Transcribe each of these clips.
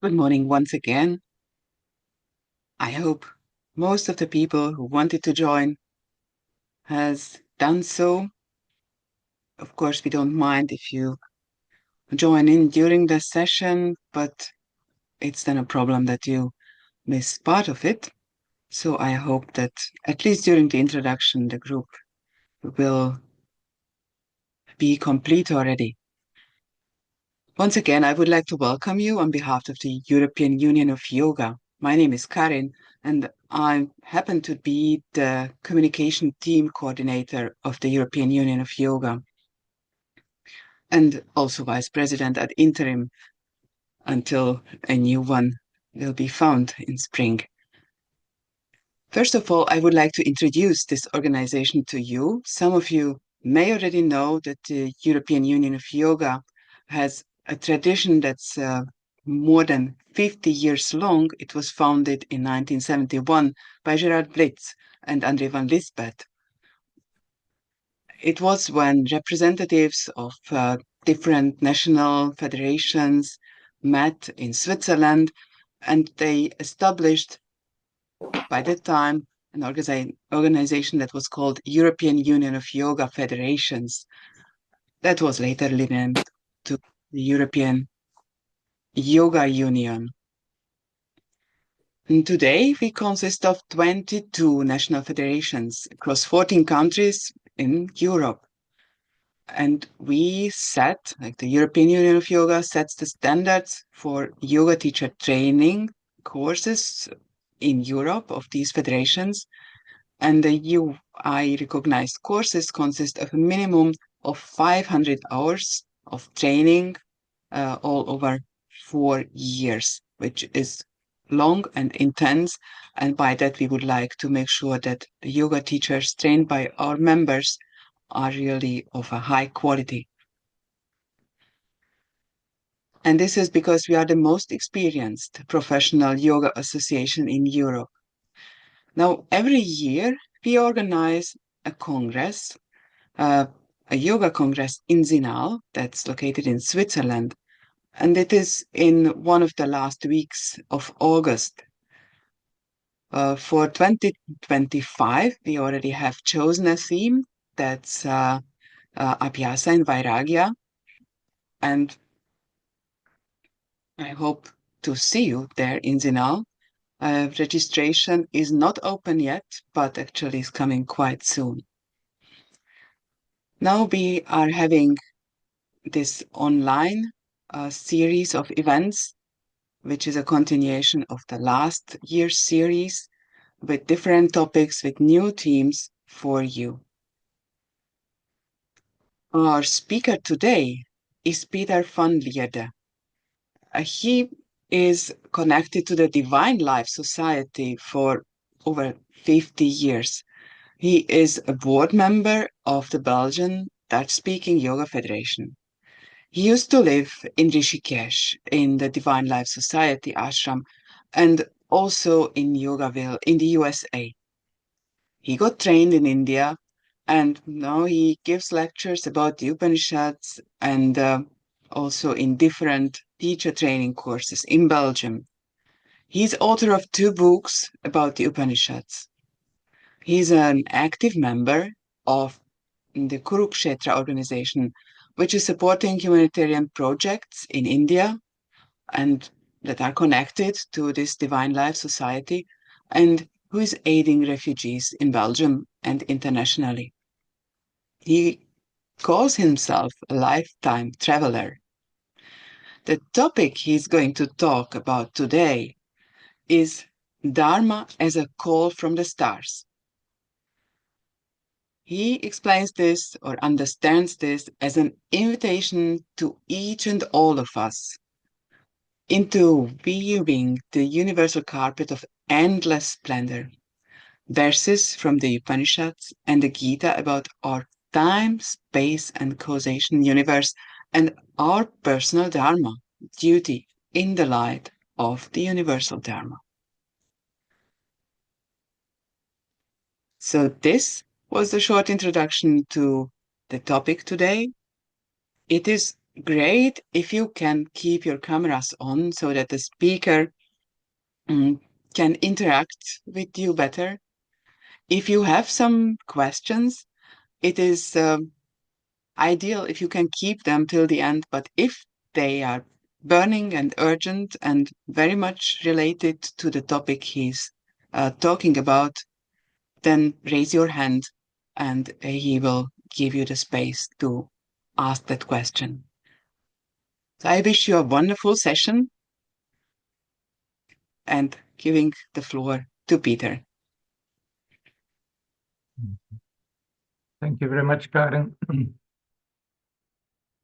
Good morning once again. I hope most of the people who wanted to join has done so. Of course, we don't mind if you join in during the session, but it's then a problem that you miss part of it. So I hope that at least during the introduction, the group will be complete already. Once again, I would like to welcome you on behalf of the European Union of Yoga. My name is Karin, and I happen to be the communication team coordinator of the European Union of Yoga, and also vice president ad interim until a new one will be found in spring. First of all, I would like to introduce this organization to you. Some of you may already know that the European Union of Yoga has a tradition that's more than 50 years long. It was founded in 1971 by Gerard Blitz and André van Lisbeth. It was when representatives of different national federations met in Switzerland, and they established by that time an organization that was called European Union of Yoga Federations. That was later renamed to the European Yoga Union. And today, we consist of 22 national federations across 14 countries in Europe. And we set, like the European Union of Yoga, sets the standards for yoga teacher training courses in Europe of these federations. And the UI recognized courses consist of a minimum of 500 hours of training all over 4 years, which is long and intense. And by that, we would like to make sure that the yoga teachers trained by our members are really of a high quality. And this is because we are the most experienced professional yoga association in Europe. Now, every year we organize a congress, a yoga congress in Zinal, that's located in Switzerland. And it is in one of the last weeks of August. For 2025, we already have chosen a theme that's Abhyasa and Vairagya. And I hope to see you there in Zinal. Registration is not open yet, but actually is coming quite soon. Now we are having this online series of events, which is a continuation of the last year's series with different topics, with new themes for you. Our speaker today is Peter van Lierde. He is connected to the Divine Life Society for over 50 years. He is a board member of the Belgian Dutch-speaking Yoga Federation. He used to live in Rishikesh in the Divine Life Society ashram and also in Yogaville in the USA. He got trained in India and now he gives lectures about the Upanishads and also in different teacher training courses in Belgium. He's author of 2 books about the Upanishads. He's an active member of the Kurukshetra organization, which is supporting humanitarian projects in India and that are connected to this Divine Life Society, and who is aiding refugees in Belgium and internationally. He calls himself a lifetime traveler. The topic he's going to talk about today is Dharma as a call from the stars. He explains this or understands this as an invitation to each and all of us into weaving the universal carpet of endless splendor. Verses from the Upanishads and the Gita about our time, space, and causation universe and our personal Dharma, duty in the light of the universal Dharma. So this was the short introduction to the topic today. It is great if you can keep your cameras on so that the speaker can interact with you better. If you have some questions, it is ideal if you can keep them till the end, but if they are burning and urgent and very much related to the topic he's talking about, then raise your hand and he will give you the space to ask that question. So I wish you a wonderful session and giving the floor to Peter. Thank you very much, Karen.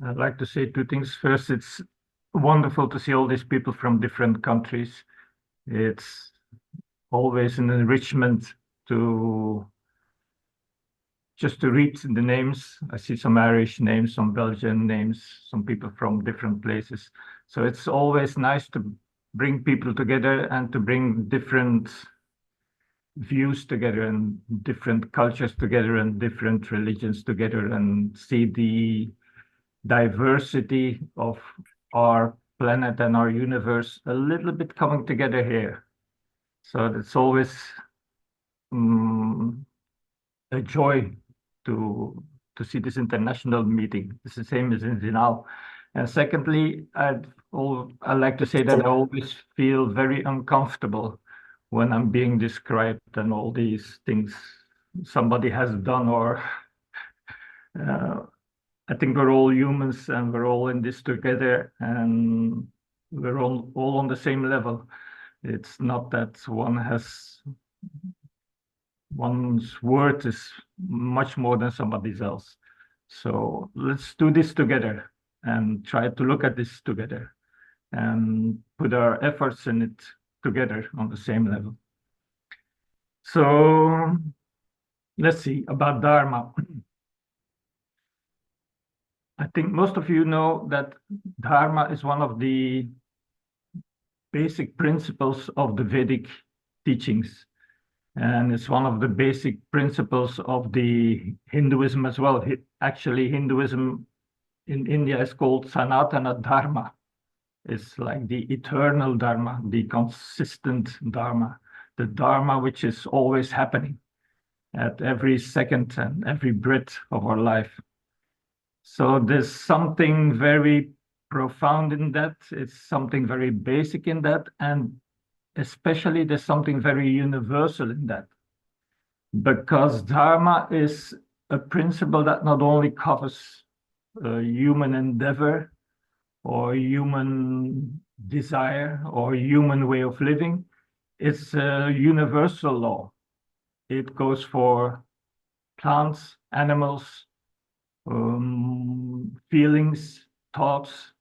I'd like to say two things. First, it's wonderful to see all these people from different countries. It's always an enrichment to just to read the names. I see some Irish names, some Belgian names, some people from different places. So it's always nice to bring people together and to bring different views together and different cultures together and different religions together and see the diversity of our planet and our universe a little bit coming together here. So it's always a joy to see this international meeting. It's the same as in Zinal. And secondly, I'd like to say that I always feel very uncomfortable when I'm being described and all these things somebody has done, or I think we're all humans and we're all in this together and we're all on the same level. It's not that one's worth is much more than somebody else. So let's do this together and try to look at this together and put our efforts in it together on the same level. So let's see about Dharma. I think most of you know that Dharma is one of the basic principles of the Vedic teachings. And it's one of the basic principles of the Hinduism as well. Actually, Hinduism in India is called Sanatana Dharma. It's like the eternal Dharma, the consistent Dharma, the Dharma which is always happening at every second and every breath of our life. So there's something very profound in that. It's something very basic in that. And especially there's something very universal in that. Because Dharma is a principle that not only covers human endeavor or human desire or human way of living, it's a universal law. It goes for plants, animals, feelings, thoughts,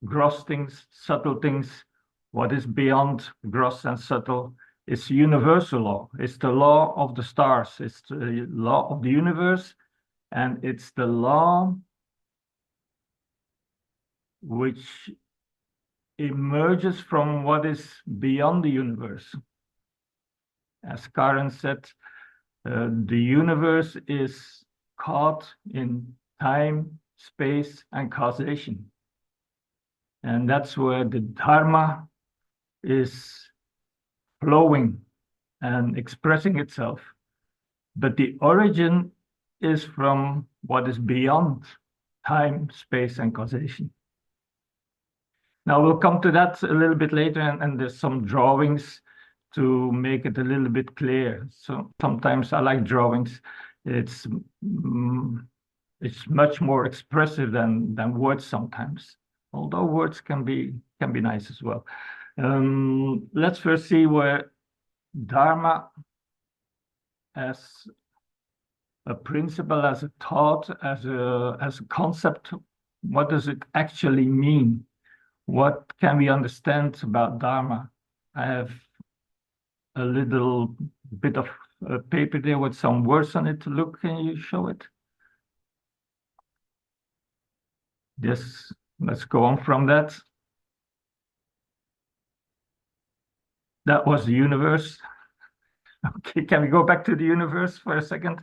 gross things, subtle things. What is beyond gross and subtle is universal law. It's the law of the stars. It's the law of the universe, and it's the law which emerges from what is beyond the universe. As Karen said, the universe is caught in time, space, and causation. And that's where the Dharma is flowing and expressing itself. But the origin is from what is beyond time, space, and causation. Now we'll come to that a little bit later, and there's some drawings to make it a little bit clear. So sometimes I like drawings. It's much more expressive than words sometimes, although words can be nice as well. Let's first see where Dharma as a principle, as a thought, as a concept, what does it actually mean? What can we understand about Dharma? I have a little bit of paper there with some words on it. Look, can you show it? Yes, let's go on from that. That was the universe. Okay, can we go back to the universe for a second?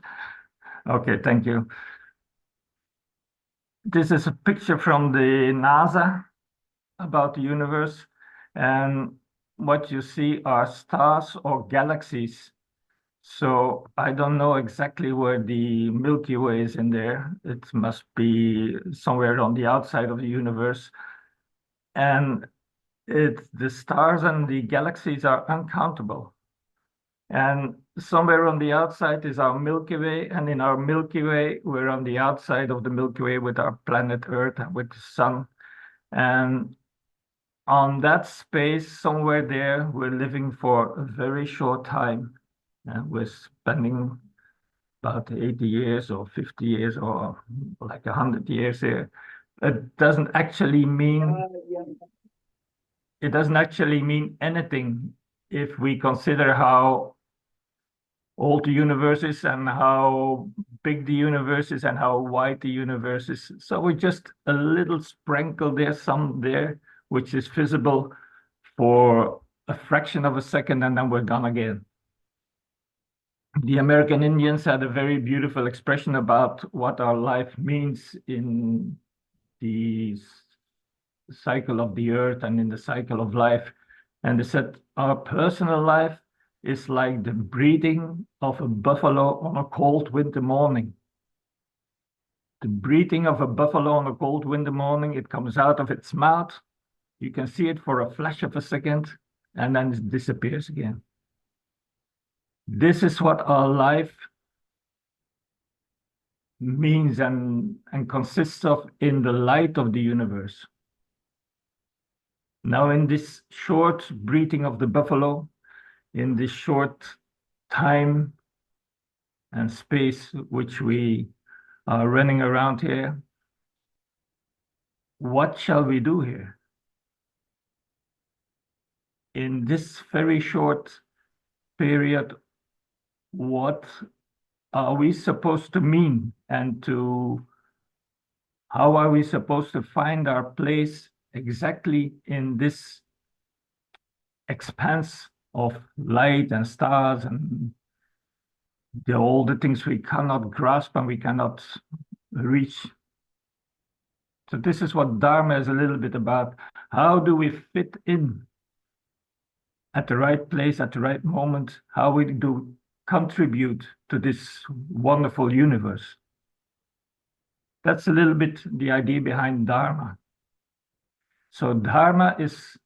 Okay, thank you. This is a picture from the NASA about the universe. And what you see are stars or galaxies. So I don't know exactly where the Milky Way is in there. It must be somewhere on the outside of the universe. And the stars and the galaxies are uncountable. And somewhere on the outside is our Milky Way. And in our Milky Way, we're on the outside of the Milky Way with our planet Earth and with the sun. And on that space, somewhere there, we're living for a very short time. We're spending about 80 years or 50 years or like 100 years here. It doesn't actually mean anything if we consider how old the universe is and how big the universe is and how wide the universe is. So we just a little sprinkle there, some there, which is visible for a fraction of a second, and then we're done again. The American Indians had a very beautiful expression about what our life means in the cycle of the earth and in the cycle of life. And they said our personal life is like the breathing of a buffalo on a cold winter morning. The breathing of a buffalo on a cold winter morning, it comes out of its mouth. You can see it for a flash of a second, and then it disappears again. This is what our life means and consists of in the light of the universe. Now, in this short breathing of the buffalo, in this short time and space which we are running around here, what shall we do here? In this very short period, what are we supposed to mean, and how are we supposed to find our place exactly in this expanse of light and stars and all the things we cannot grasp and we cannot reach? So this is what Dharma is a little bit about. How do we fit in at the right place, at the right moment? How we do contribute to this wonderful universe? That's a little bit the idea behind Dharma. So Dharma is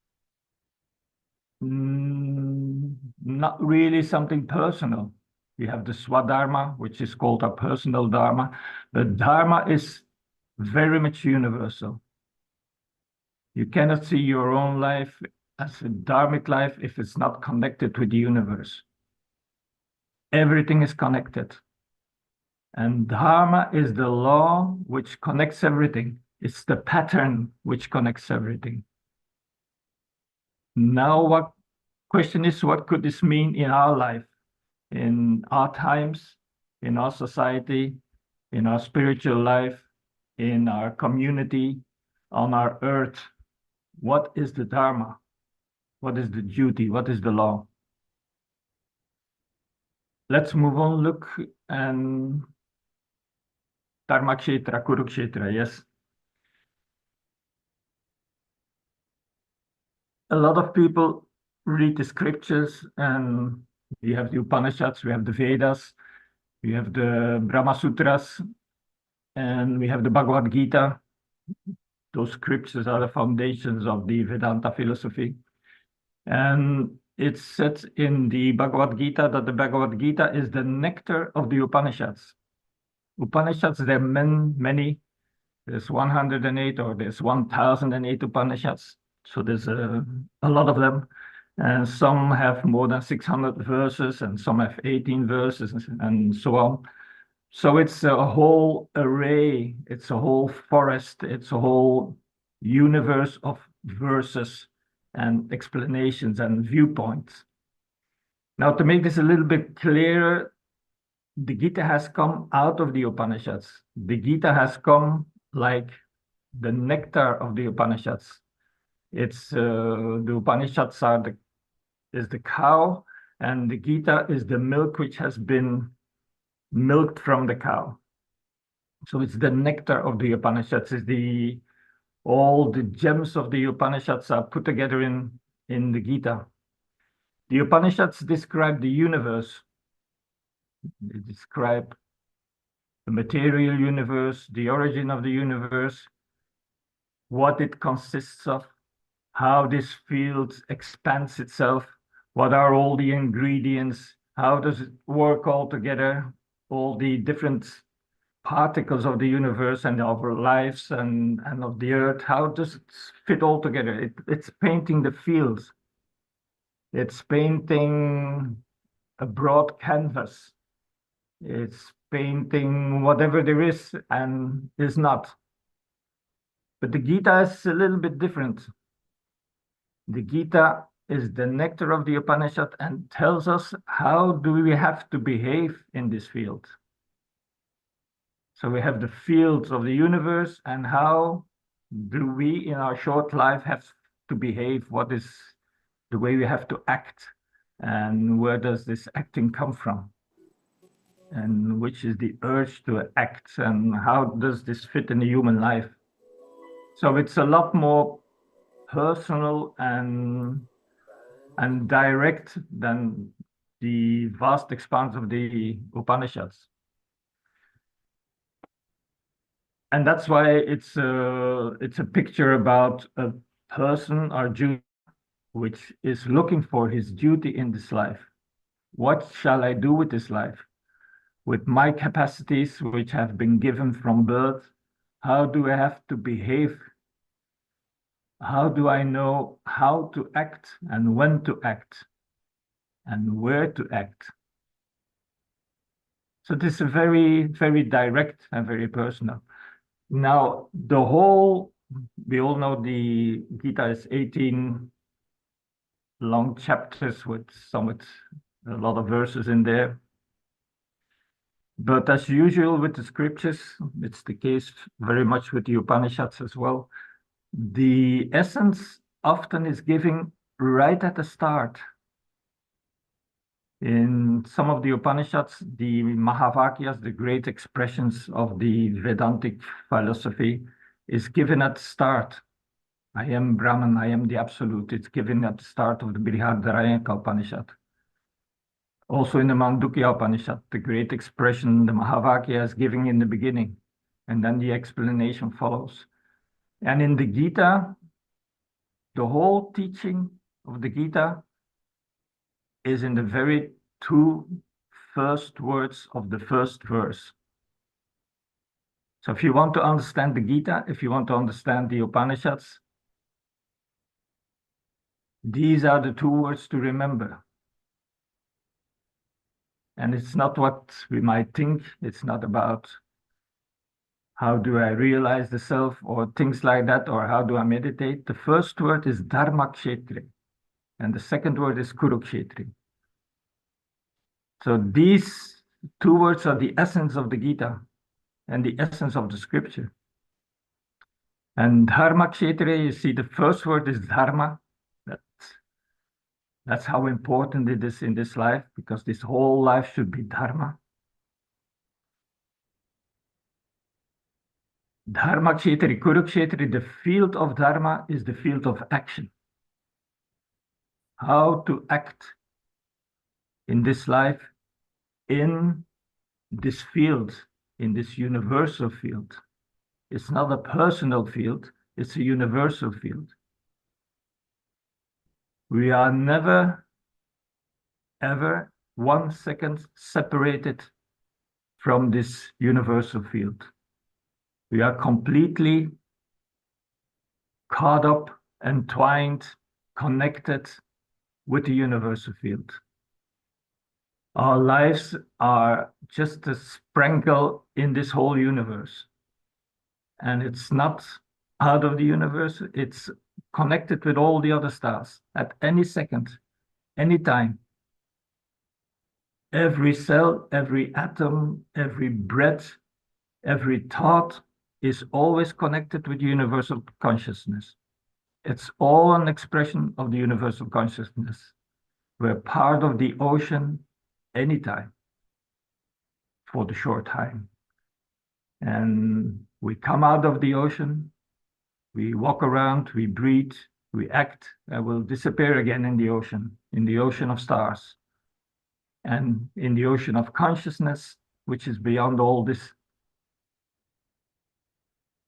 not really something personal. We have the Swadharma, which is called our personal Dharma, but Dharma is very much universal. You cannot see your own life as a dharmic life if it's not connected with the universe. Everything is connected. And Dharma is the law which connects everything. It's the pattern which connects everything. Now, what question is, what could this mean in our life, in our times, in our society, in our spiritual life, in our community, on our earth? What is the Dharma? What is the duty? What is the law? Let's move on, look, and Dharma Kshetra, Kurukshetra, yes. A lot of people read the scriptures, and we have the Upanishads, we have the Vedas, we have the Brahma Sutras, and we have the Bhagavad Gita. Those scriptures are the foundations of the Vedanta philosophy. And it's said in the Bhagavad Gita that the Bhagavad Gita is the nectar of the Upanishads. Upanishads, there are many. There's 108 or there's 1008 Upanishads. So there's a lot of them. And some have more than 600 verses, and some have 18 verses, and so on. So it's a whole array, it's a whole forest, it's a whole universe of verses and explanations and viewpoints. Now, to make this a little bit clearer, the Gita has come out of the Upanishads. The Gita has come like the nectar of the Upanishads. It's the Upanishads is the cow, and the Gita is the milk which has been milked from the cow. So it's the nectar of the Upanishads. All the gems of the Upanishads are put together in the Gita. The Upanishads describe the universe. They describe the material universe, the origin of the universe, what it consists of, how this field expands itself, what are all the ingredients, how does it work all together, all the different particles of the universe and of our lives and of the earth, how does it fit all together? It's painting the fields. It's painting a broad canvas. It's painting whatever there is and is not. But the Gita is a little bit different. The Gita is the nectar of the Upanishad and tells us how do we have to behave in this field. So we have the fields of the universe and how do we in our short life have to behave? What is the way we have to act? And where does this acting come from? And which is the urge to act? And how does this fit in the human life? So it's a lot more personal and direct than the vast expanse of the Upanishads. And that's why it's a picture about a person, Arjuna, which is looking for his duty in this life. What shall I do with this life? With my capacities, which have been given from birth, how do I have to behave? How do I know how to act and when to act and where to act? So this is very, very direct and very personal. Now, we all know the Gita is 18 long chapters with a lot of verses in there. But as usual with the scriptures, it's the case very much with the Upanishads as well. The essence often is given right at the start. In some of the Upanishads, the Mahavakyas, the great expressions of the Vedantic philosophy, is given at the start. I am Brahman, I am the Absolute. It's given at the start of the Brihadaranyaka Upanishad. Also in the Mandukya Upanishad, the great expression, the Mahavakya, is given in the beginning, and then the explanation follows. And in the Gita, the whole teaching of the Gita is in the very two first words of the first verse. So if you want to understand the Gita, if you want to understand the Upanishads, these are the two words to remember. And it's not what we might think. It's not about how do I realize the self or things like that, or how do I meditate. The first word is Dharma Kshetri, and the second word is Kurukshetri. So these two words are the essence of the Gita and the essence of the scripture. And Dharma Kshetri, you see, the first word is Dharma. That's how important it is in this life, because this whole life should be Dharma. Dharma Kshetri, Kurukshetri, the field of Dharma is the field of action. How to act in this life, in this field, in this universal field. It's not a personal field, it's a universal field. We are never, ever 1 second separated from this universal field. We are completely caught up, entwined, connected with the universal field. Our lives are just a sprinkle in this whole universe. And it's not out of the universe, it's connected with all the other stars at any second, any time. Every cell, every atom, every breath, every thought is always connected with universal consciousness. It's all an expression of the universal consciousness. We're part of the ocean anytime for the short time. And we come out of the ocean, we walk around, we breathe, we act, and we'll disappear again in the ocean of stars, and in the ocean of consciousness, which is beyond all this.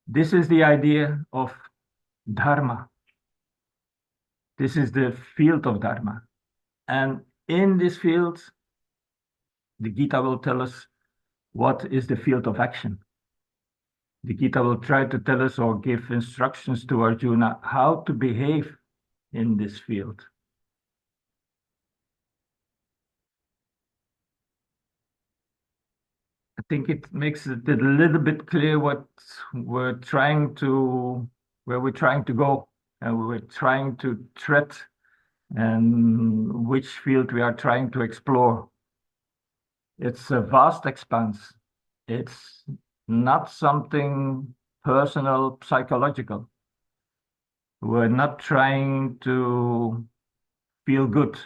This is the idea of Dharma. This is the field of Dharma. And in this field, the Gita will tell us what is the field of action. The Gita will try to tell us or give instructions to Arjuna how to behave in this field. I think it makes it a little bit clear what we're trying to, where we're trying to go, and we're trying to tread, and which field we are trying to explore. It's a vast expanse. It's not something personal, psychological. We're not trying to feel good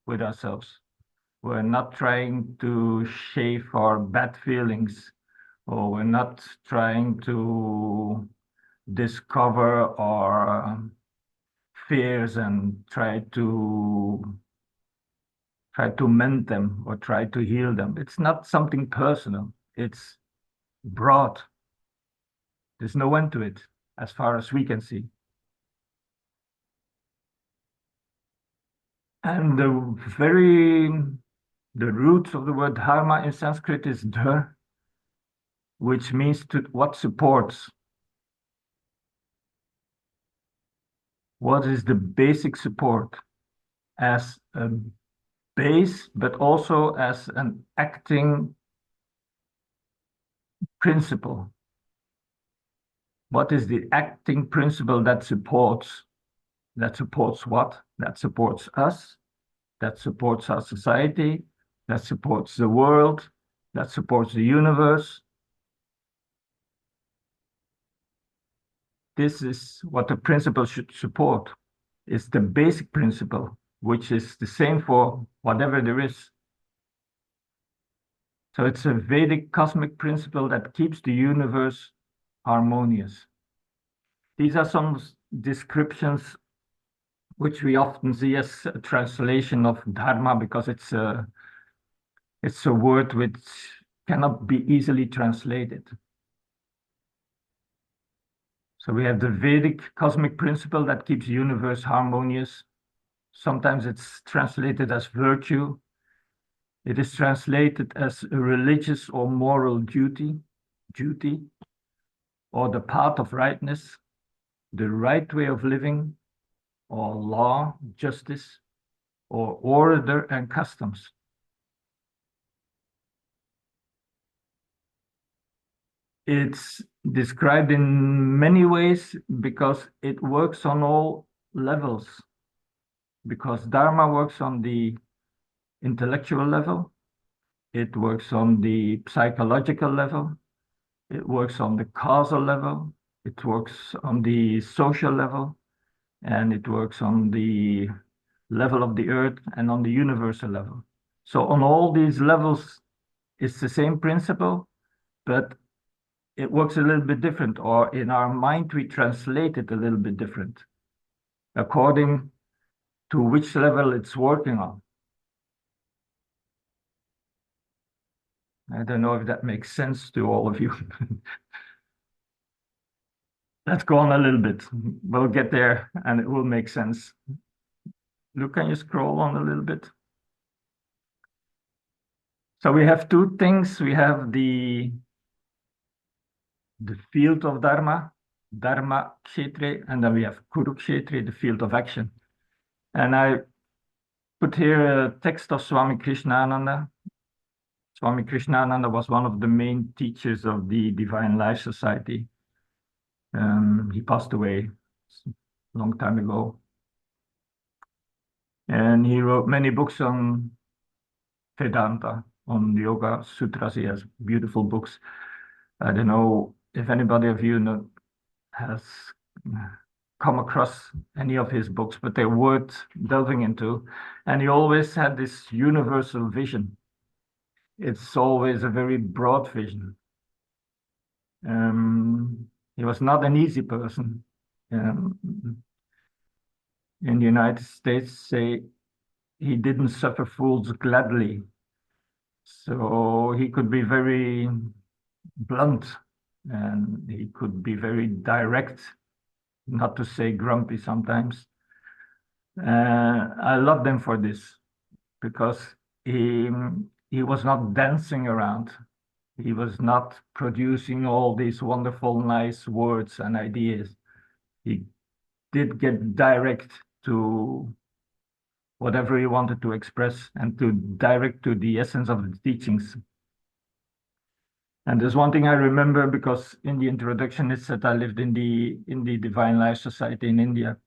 with ourselves. We're not trying to shave our bad feelings, or we're not trying to discover our fears and try to mend them or try to heal them. It's not something personal. It's broad. There's no end to it, as far as we can see. And the roots of the word dharma in Sanskrit is dhar, which means to what supports. What is the basic support as a base, but also as an acting principle? What is the acting principle that supports? That supports what? That supports us, that supports our society, that supports the world, that supports the universe. This is what the principle should support. It's the basic principle, which is the same for whatever there is. So it's a Vedic cosmic principle that keeps the universe harmonious. These are some descriptions which we often see as a translation of Dharma, because it's a word which cannot be easily translated. So we have the Vedic cosmic principle that keeps the universe harmonious. Sometimes it's translated as virtue. It is translated as a religious or moral duty, or the path of rightness, the right way of living, or law, justice, or order and customs. It's described in many ways because it works on all levels. Because Dharma works on the intellectual level, it works on the psychological level, it works on the causal level, it works on the social level, and it works on the level of the earth and on the universal level. So on all these levels, it's the same principle, but it works a little bit different, or in our mind, we translate it a little bit different according to which level it's working on. I don't know if that makes sense to all of you. Let's go on a little bit. We'll get there and it will make sense. Luke, can you scroll on a little bit? So we have two things. We have the field of Dharma, Dharma Kshetra, and then we have Kurukshetra, the field of action. And I put here a text of Swami Krishnananda. Swami Krishnananda was one of the main teachers of the Divine Life Society. He passed away a long time ago. And he wrote many books on Vedanta, on Yoga Sutras. He has beautiful books. I don't know if anybody of you has come across any of his books, but they're worth delving into. And he always had this universal vision. It's always a very broad vision. He was not an easy person. Um, in the United States, say he didn't suffer fools gladly. So he could be very blunt and he could be very direct, not to say grumpy sometimes. I loved him for this because he he was not dancing around. He was not producing all these wonderful, nice words and ideas. He did get direct to whatever he wanted to express and to direct to the essence of the teachings. And there's one thing I remember because in the introduction it said I lived in the Divine Life Society in India.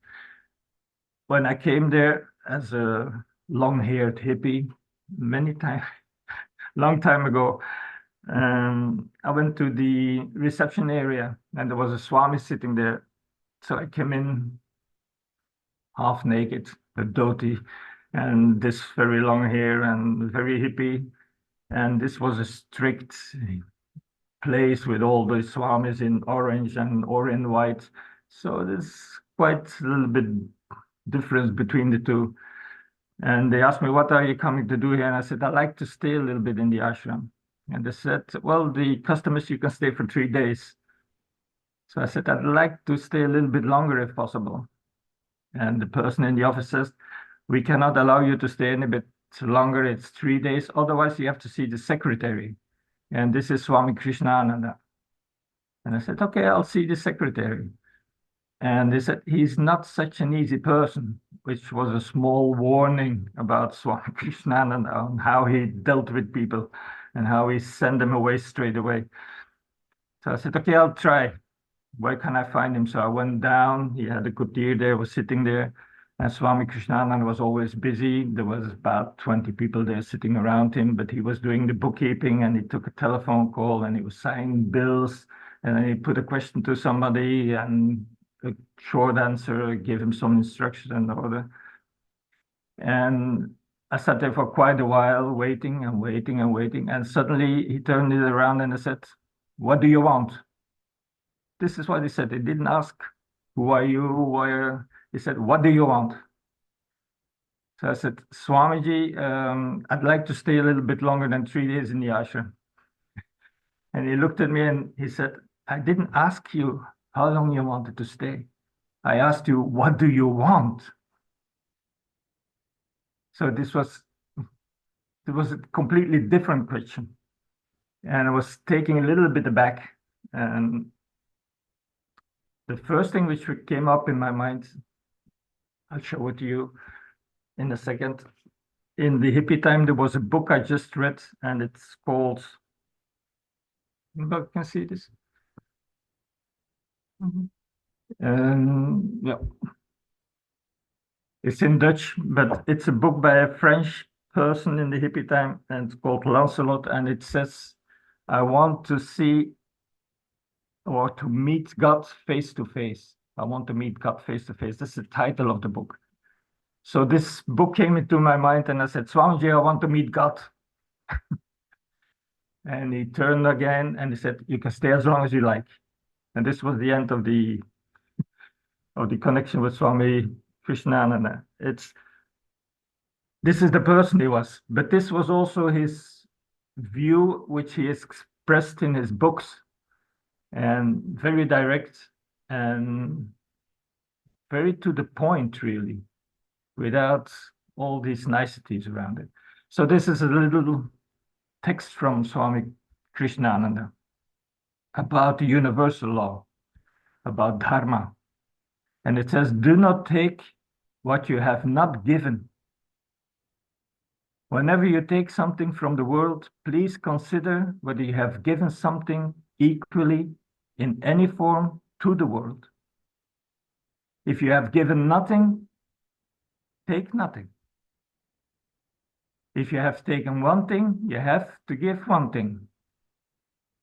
When I came there as a long-haired hippie, many times, long time ago, I went to the reception area and there was a Swami sitting there. So I came in half naked, a dhoti, and this very long hair and very hippie. And this was a strict place with all the swamis in orange and or in white. So there's quite a little bit difference between the two. And they asked me, what are you coming to do here? And I said, I like to stay a little bit in the ashram. And they said, well, the custom is you can stay for 3 days. So I said, I'd like to stay a little bit longer if possible. And the person in the office says, we cannot allow you to stay any bit longer. It's 3 days. Otherwise, you have to see the secretary. And this is Swami Krishnananda. And I said, okay, I'll see the secretary. And they said, he's not such an easy person, which was a small warning about Swami Krishnananda on how he dealt with people and how he sent them away straight away. So I said, okay, I'll try. Where can I find him? So I went down. He had a kutir there, was sitting there. And Swami Krishnananda was always busy. There was about 20 people there sitting around him, but he was doing the bookkeeping and he took a telephone call and he was signing bills. And then he put a question to somebody and a short answer, gave him some instruction and order. And I sat there for quite a while, waiting and waiting and waiting. And suddenly he turned it around and I said, what do you want? This is what he said. He didn't ask, who are you? Where? He said, what do you want? So I said, Swamiji, I'd like to stay a little bit longer than 3 days in the ashram. And he looked at me and he said, I didn't ask you how long you wanted to stay. I asked you, what do you want? So it was a completely different question. And I was taking a little bit aback. And the first thing which came up in my mind, I'll show it to you in a second. In the hippie time, there was a book I just read, and it's called, you can see this? Yeah. It's in Dutch, but it's a book by a French person in the hippie time, and it's called Lancelot, and it says, I want to see or to meet God face to face. I want to meet God face to face. That's the title of the book. So this book came into my mind and I said, Swamiji, I want to meet God. And he turned again and he said, you can stay as long as you like. And this was the end of the connection with Swami Krishnananda. This is the person he was, but this was also his view, which he expressed in his books, and very direct and very to the point, really, without all these niceties around it. So this is a little text from Swami Krishnananda about the universal law, about Dharma. And it says, do not take what you have not given. Whenever you take something from the world, please consider whether you have given something equally in any form to the world. If you have given nothing, take nothing. If you have taken one thing, you have to give one thing.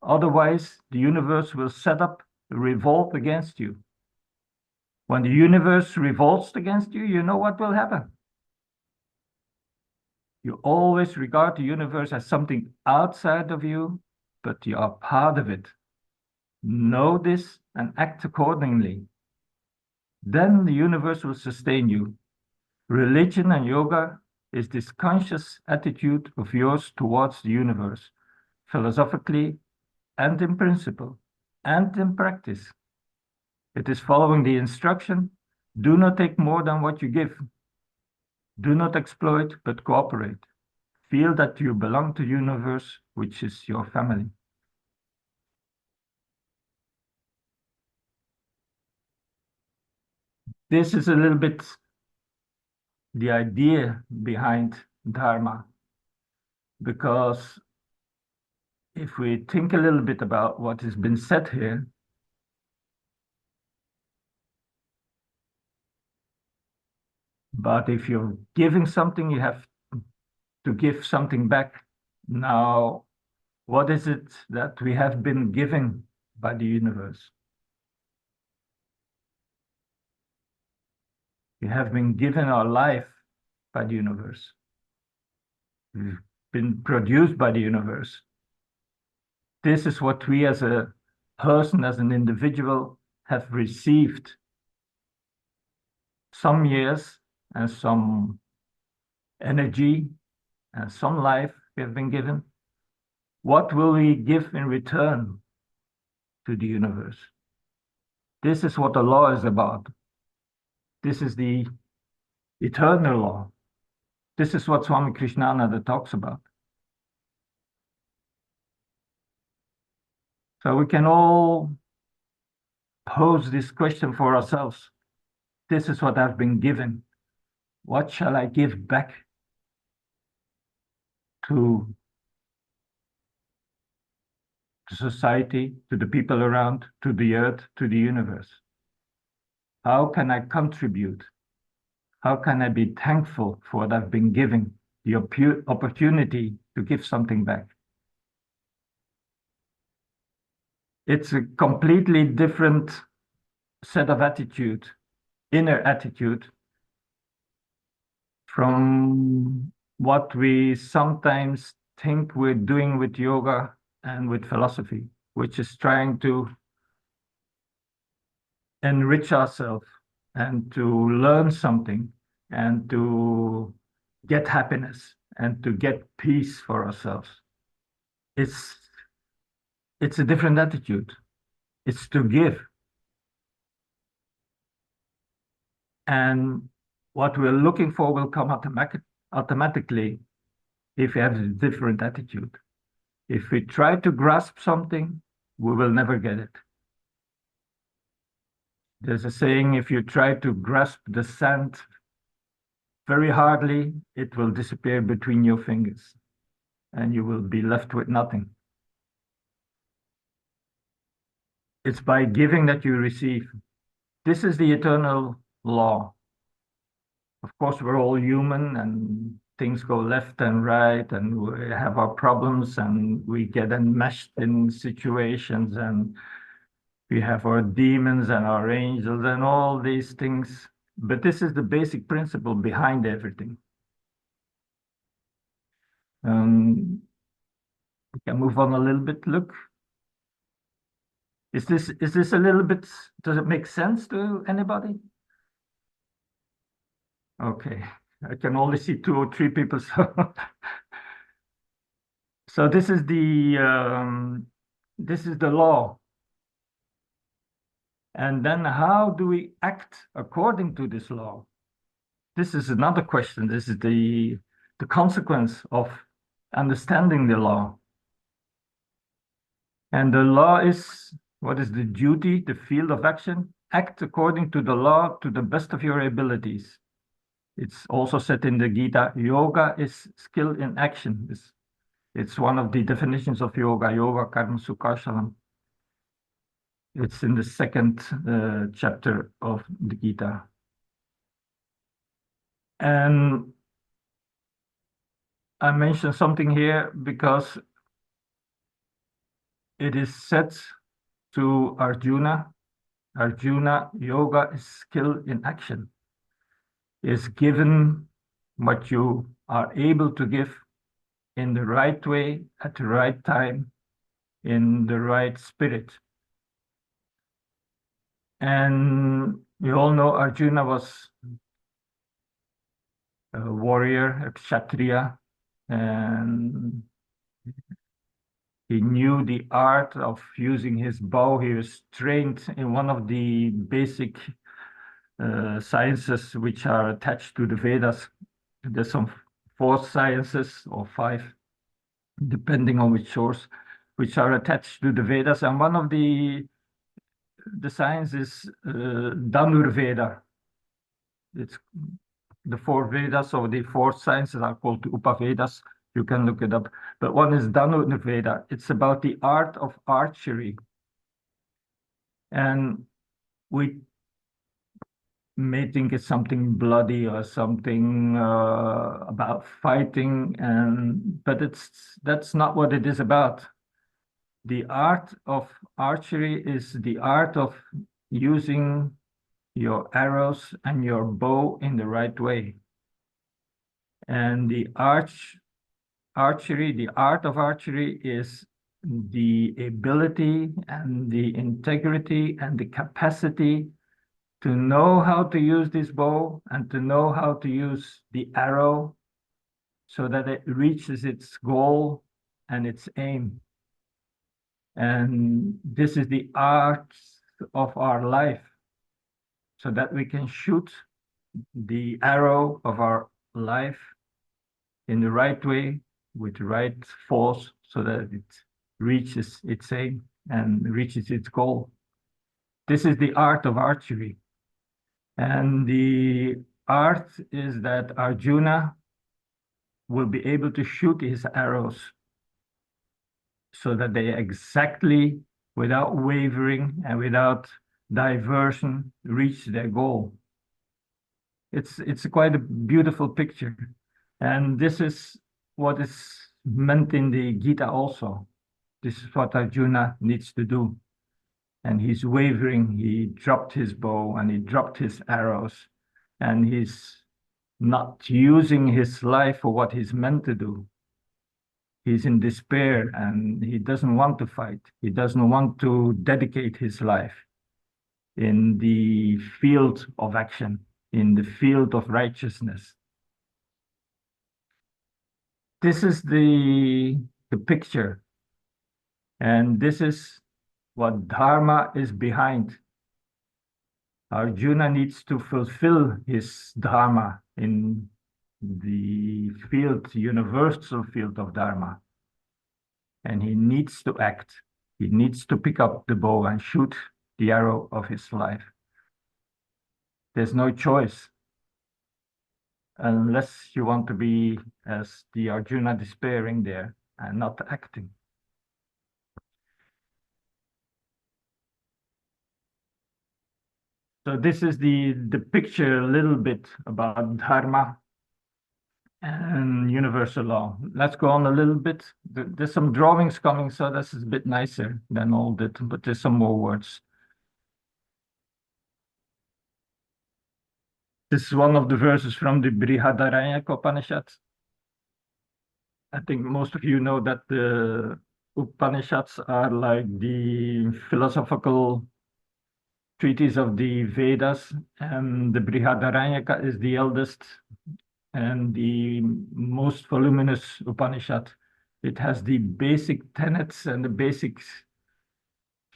Otherwise, the universe will set up a revolt against you. When the universe revolts against you, you know what will happen. You always regard the universe as something outside of you, but you are part of it. Know this and act accordingly. Then the universe will sustain you. Religion and yoga is this conscious attitude of yours towards the universe, philosophically and in principle and in practice. It is following the instruction, do not take more than what you give. Do not exploit, but cooperate. Feel that you belong to the universe, which is your family. This is a little bit the idea behind Dharma, because if we think a little bit about what has been said here, but if you're giving something, you have to give something back. Now, what is it that we have been given by the universe? We have been given our life by the universe. We've been produced by the universe. This is what we as a person, as an individual, have received. Some years and some energy and some life we have been given. What will we give in return to the universe? This is what the law is about. This is the eternal law. This is what Swami Krishnananda talks about. So we can all pose this question for ourselves. This is what I've been given. What shall I give back to society, to the people around, to the earth, to the universe? How can I contribute? How can I be thankful for what I've been given, the opportunity to give something back? It's a completely different set of attitude, inner attitude, from what we sometimes think we're doing with yoga and with philosophy, which is trying to enrich ourselves and to learn something and to get happiness and to get peace for ourselves. It's a different attitude. It's to give. And what we're looking for will come automatically if we have a different attitude. If we try to grasp something, we will never get it. There's a saying, if you try to grasp the sand very hardly, it will disappear between your fingers and you will be left with nothing. It's by giving that you receive. This is the eternal law. Of course, we're all human and things go left and right and we have our problems and we get enmeshed in situations and we have our demons and our angels and all these things. But this is the basic principle behind everything. We can move on a little bit. Look, is this a little bit? Does it make sense to anybody? Okay, I can only see 2 or 3 people. So this is the law. And then how do we act according to this law? This is another question. This is the consequence of understanding the law. And the law is, what is the duty, the field of action? Act according to the law to the best of your abilities. It's also said in the Gita, yoga is skill in action. It's one of the definitions of yoga, yoga karma sukhasalam. It's in the 2nd chapter of the Gita. And I mentioned something here because it is said to Arjuna, yoga is skill in action. Is given what you are able to give in the right way, at the right time, in the right spirit. And you all know Arjuna was a warrior, a kshatriya, and he knew the art of using his bow. He was trained in one of the basic sciences which are attached to the Vedas. There's some four sciences or five, depending on which source, which are attached to the Vedas. And one of the science is Dhanurveda. It's the four Vedas, or the four sciences are called Upavedas. You can look it up. But one is Dhanurveda. It's about the art of archery. And we may think it's something bloody or something about fighting, but that's not what it is about. The art of archery is the art of using your arrows and your bow in the right way. And the art of archery is the ability and the integrity and the capacity to know how to use this bow and to know how to use the arrow so that it reaches its goal and its aim. And this is the art of our life, so that we can shoot the arrow of our life in the right way with the right force so that it reaches its aim and reaches its goal. This is the art of archery. And the art is that Arjuna will be able to shoot his arrows so that they exactly, without wavering and without diversion, reach their goal. It's quite a beautiful picture. And this is what is meant in the Gita also. This is what Arjuna needs to do. And he's wavering, he dropped his bow and he dropped his arrows, and he's not using his life for what he's meant to do. He's in despair and he doesn't want to fight. He doesn't want to dedicate his life in the field of action, in the field of righteousness. This is the picture. And this is what Dharma is behind. Arjuna needs to fulfill his Dharma in the field, universal field of Dharma. And he needs to act. He needs to pick up the bow and shoot the arrow of his life. There's no choice unless you want to be as the Arjuna despairing there and not acting. So this is the picture a little bit about Dharma and universal law. Let's go on a little bit. There's some drawings coming, so this is a bit nicer than all that, but there's some more words. This is one of the verses from the Brihadaranyaka Upanishads. I think most of you know that the Upanishads are like the philosophical treatise of the Vedas, and the Brihadaranyaka is the eldest and the most voluminous Upanishad. It has the basic tenets and the basic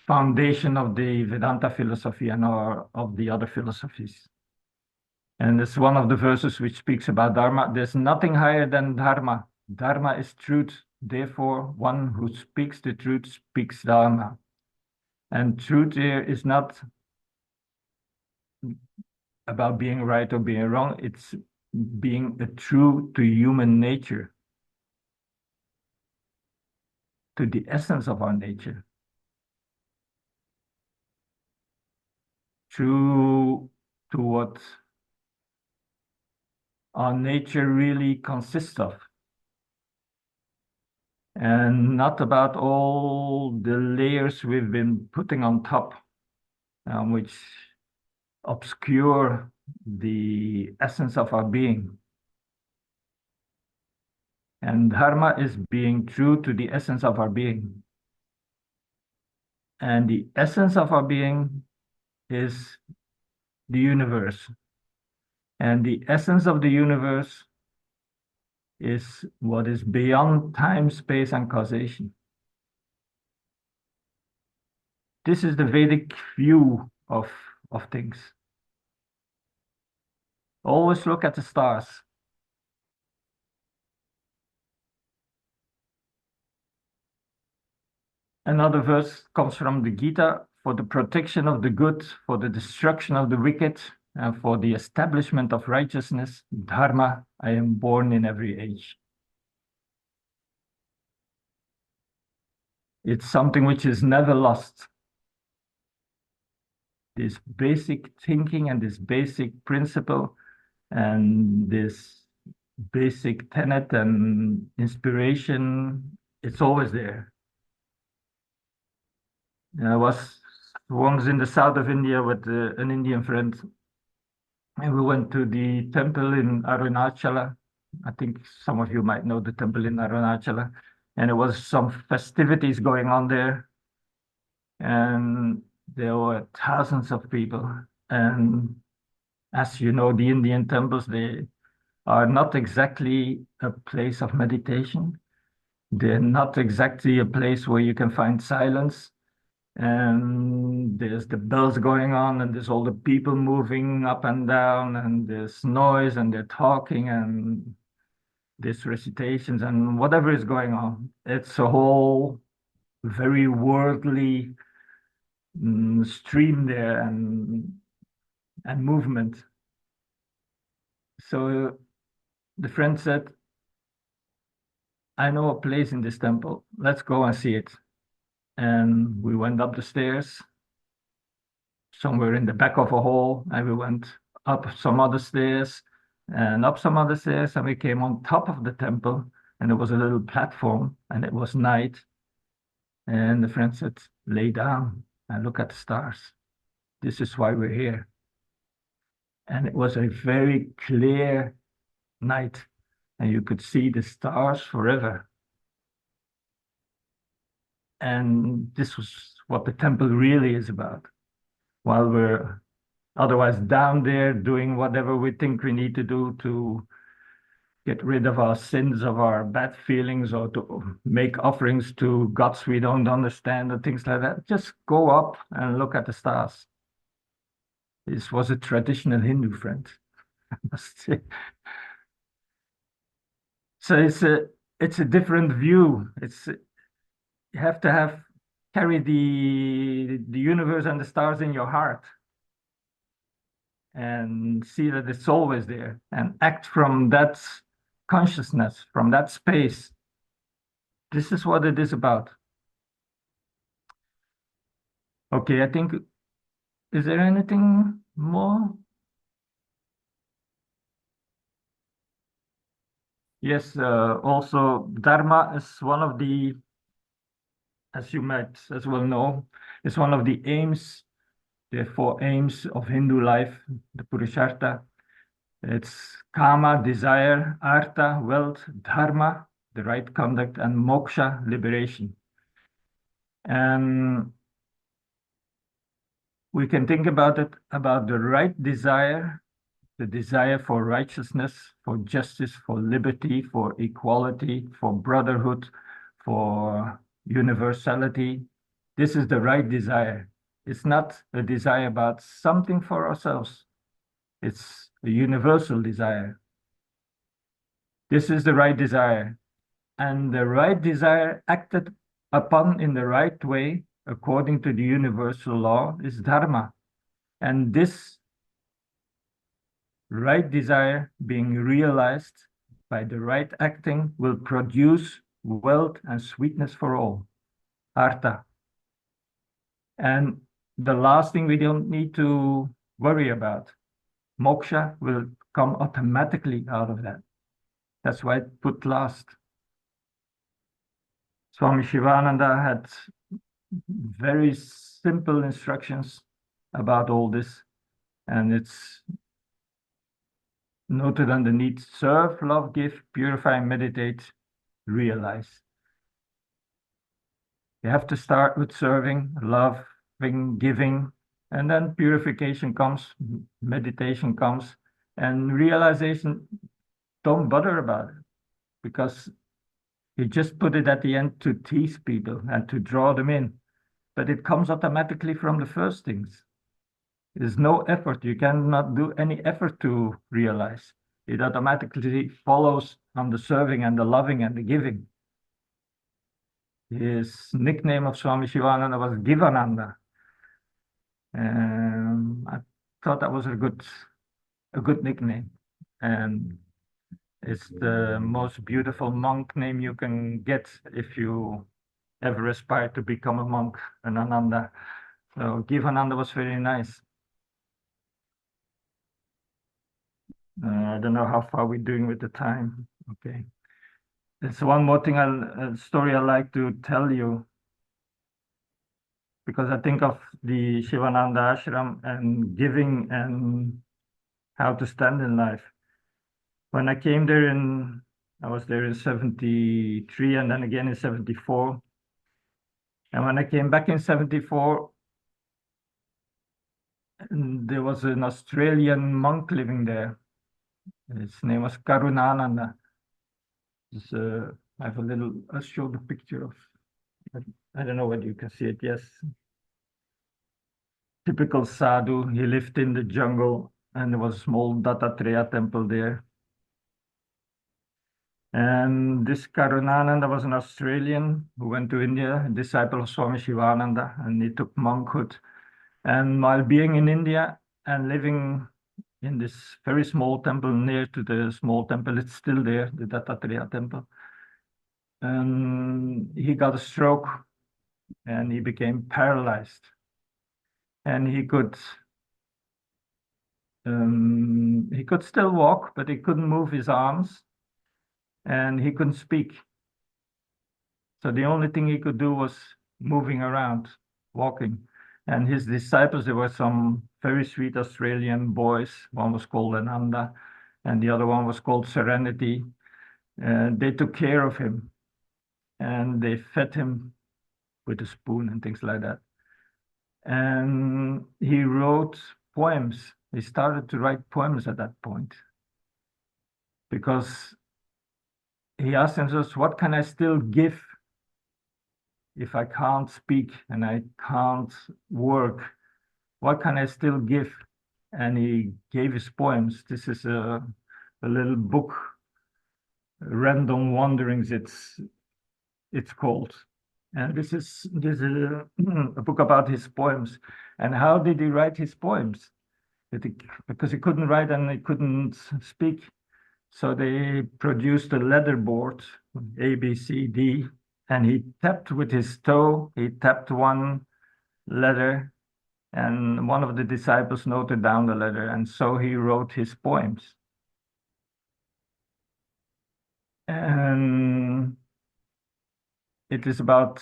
foundation of the Vedanta philosophy and of the other philosophies. And it's one of the verses which speaks about Dharma. There's nothing higher than Dharma. Dharma is truth. Therefore, one who speaks the truth speaks Dharma. And truth here is not about being right or being wrong. It's being true to human nature, to the essence of our nature, true to what our nature really consists of, and not about all the layers we've been putting on top, which obscure the essence of our being. And Dharma is being true to the essence of our being. And the essence of our being is the universe. And the essence of the universe is what is beyond time, space, and causation. This is the Vedic view of things. Always look at the stars. Another verse comes from the Gita: for the protection of the good, for the destruction of the wicked, and for the establishment of righteousness, Dharma, I am born in every age. It's something which is never lost. This basic thinking and this basic principle and this basic tenet and inspiration, it's always there. I was once in the south of India with an Indian friend, and we went to the temple in Arunachala. I think some of you might know the temple in Arunachala. And there was some festivities going on there. And there were thousands of people. And as you know, the Indian temples, they are not exactly a place of meditation. They're not exactly a place where you can find silence. And there's the bells going on, and there's all the people moving up and down, and there's noise, and they're talking, and there's recitations, and whatever is going on. It's a whole very worldly stream there and movement. So the friend said, I know a place in this temple. Let's go and see it. And we went up the stairs, somewhere in the back of a hall, and we went up some other stairs and up some other stairs, and we came on top of the temple, and there was a little platform, and it was night. And the friend said, lay down and look at the stars. This is why we're here. And it was a very clear night, and you could see the stars forever. And this was what the temple really is about. While we're otherwise down there doing whatever we think we need to do to get rid of our sins, of our bad feelings, or to make offerings to gods we don't understand, or things like that, just go up and look at the stars. This was a traditional Hindu friend, I must say. So it's a different view. You have to carry the universe and the stars in your heart and see that it's always there and act from that consciousness, from that space. This is what it is about. Okay, I think, is there anything more? Yes, also Dharma is one of the, as you might as well know, is one of the aims, the four aims of Hindu life, the Purushartha. It's Kama, desire; Artha, wealth; Dharma, the right conduct; and Moksha, liberation. And we can think about it, about the right desire, the desire for righteousness, for justice, for liberty, for equality, for brotherhood, for universality. This is the right desire. It's not a desire about something for ourselves. It's a universal desire. This is the right desire. And the right desire acted upon in the right way, according to the universal law, is Dharma. And this right desire being realized by the right acting will produce wealth and sweetness for all, Artha. And the last thing we don't need to worry about, Moksha will come automatically out of that. That's why it put last. Swami Shivananda had very simple instructions about all this, and it's noted underneath: serve, love, give, purify, meditate, realize. You have to start with serving, loving, giving, And then purification comes, meditation comes, and realization, don't bother about it, because you just put it at the end to tease people and to draw them in. But it comes automatically from the first things. There's no effort. You cannot do any effort to realize. It automatically follows on the serving and the loving and the giving. His nickname of Swami Shivananda was Givananda. I thought that was a good nickname. And it's the most beautiful monk name you can get if you ever aspire to become a monk, an Ananda. So Givananda was very nice. I don't know how far we're doing with the time. Okay. There's one more thing, a story I like to tell you, because I think of the Shivananda ashram and giving and how to stand in life. When I came there I was there in 73 and then again in 74. And when I came back in 74, there was an Australian monk living there. His name was Karunananda. I have I'll show the picture of, I don't know whether you can see it, yes. Typical sadhu, he lived in the jungle and there was a small Dattatreya temple there. And this Karunananda was an Australian who went to India, a disciple of Swami Shivananda, and he took monkhood. And while being in India and living in this very small temple near to the small temple, it's still there, the Dattatreya temple. And he got a stroke and he became paralyzed. And he could still walk, but he couldn't move his arms and he couldn't speak. So the only thing he could do was moving around, walking. And his disciples, there were some very sweet Australian boys. One was called Ananda and the other one was called Serenity. They took care of him and they fed him with a spoon and things like that. And he wrote poems. He started to write poems at that point because he asked himself, what can I still give if I can't speak and I can't work? What can I still give? And he gave his poems. This is a little book, Random Wanderings, it's called. And this is a book about his poems. And how did he write his poems? Because he couldn't write and he couldn't speak. So they produced a letter board, A, B, C, D, and he tapped with his toe, he tapped one letter, and one of the disciples noted down the letter, and so he wrote his poems. And it is about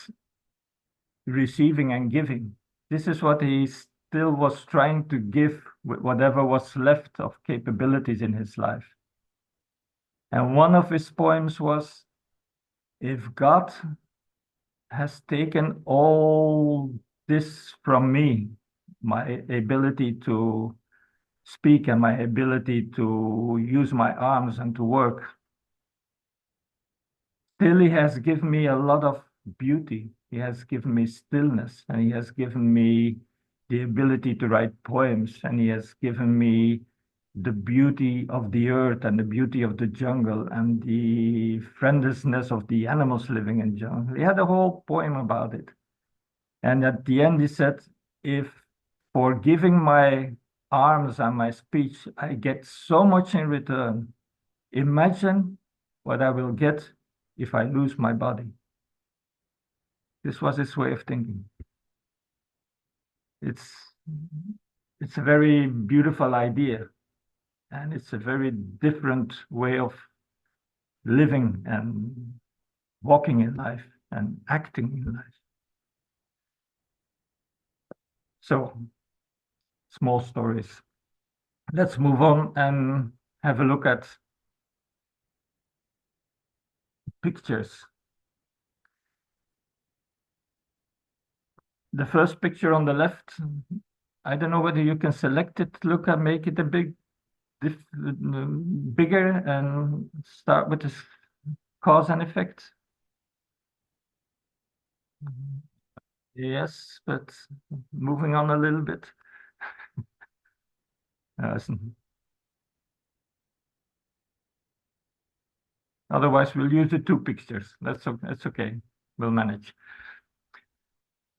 receiving and giving. This is what he still was trying to give with whatever was left of capabilities in his life. And one of his poems was, if God has taken all this from me, my ability to speak and my ability to use my arms and to work, still he has given me a lot of beauty. He has given me stillness and he has given me the ability to write poems and he has given me the beauty of the earth and the beauty of the jungle and the friendlessness of the animals living in jungle. He had a whole poem about it. And at the end, he said, if for giving my arms and my speech, I get so much in return, imagine what I will get if I lose my body. This was his way of thinking. It's a very beautiful idea. And it's a very different way of living and walking in life and acting in life. So, small stories. Let's move on and have a look at pictures. The first picture on the left, I don't know whether you can select it, look and make it a bigger and start with this cause and effect. Yes, but moving on a little bit. Otherwise, we'll use the two pictures. That's okay. We'll manage.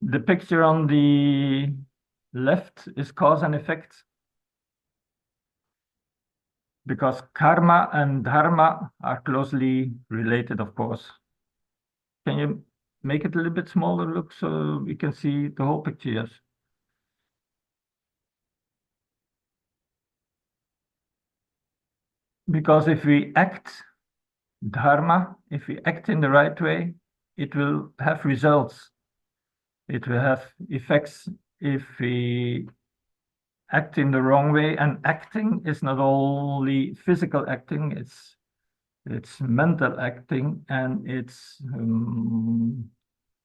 The picture on the left is cause and effect, because karma and dharma are closely related, of course. Can you make it a little bit smaller, look, so we can see the whole picture? Yes. Because if we act dharma, if we act in the right way, it will have results. It will have effects if we act in the wrong way. And acting is not only physical acting, it's mental acting, and it's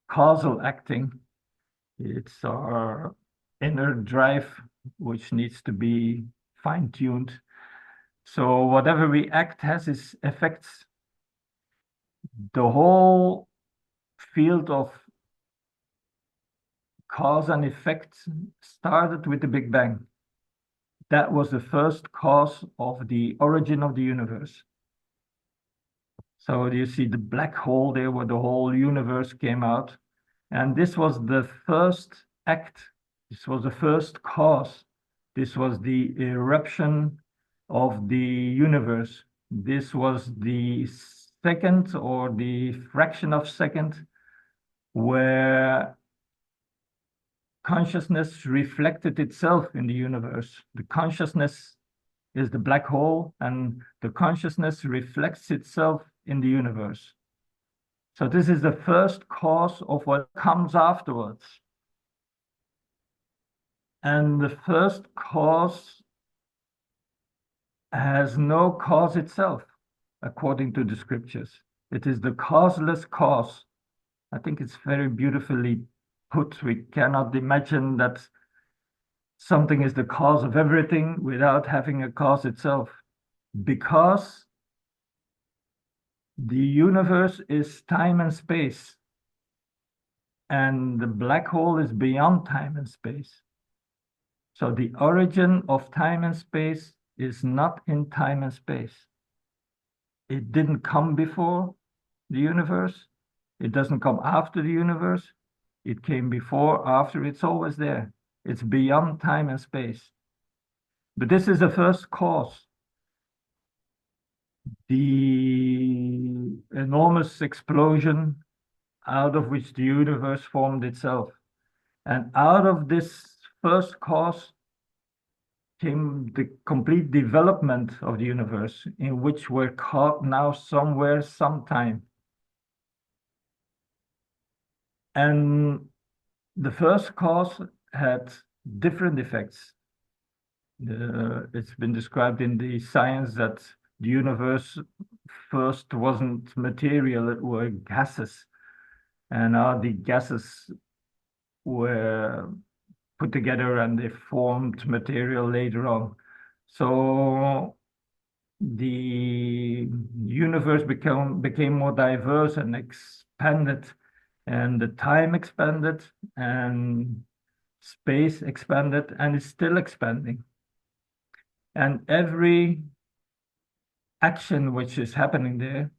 causal acting. It's our inner drive, which needs to be fine-tuned. So whatever we act has its effects. The whole field of cause and effect started with the Big Bang. That was the first cause of the origin of the universe. So you see the black hole there where the whole universe came out. And this was the first act. This was the first cause. This was the eruption of the universe. This was the second or the fraction of second where consciousness reflected itself in the universe. The consciousness is the black hole, and the consciousness reflects itself in the universe. So this is the first cause of what comes afterwards. And the first cause has no cause itself, according to the scriptures. It is the causeless cause. I think it's very beautifully put. We cannot imagine that something is the cause of everything without having a cause itself, because the universe is time and space, and the black hole is beyond time and space. So the origin of time and space is not in time and space. It didn't come before the universe. It doesn't come after the universe. It came before, after, it's always there. It's beyond time and space. But this is the first cause. The enormous explosion out of which the universe formed itself. And out of this first cause came the complete development of the universe, in which we're caught now somewhere, sometime. And the first cause had different effects. It's been described in the science that the universe first wasn't material, it were gases. And the gases were put together and they formed material later on. So the universe became more diverse and expanded, and the time expanded, and space expanded, and it's still expanding. And every action which is happening there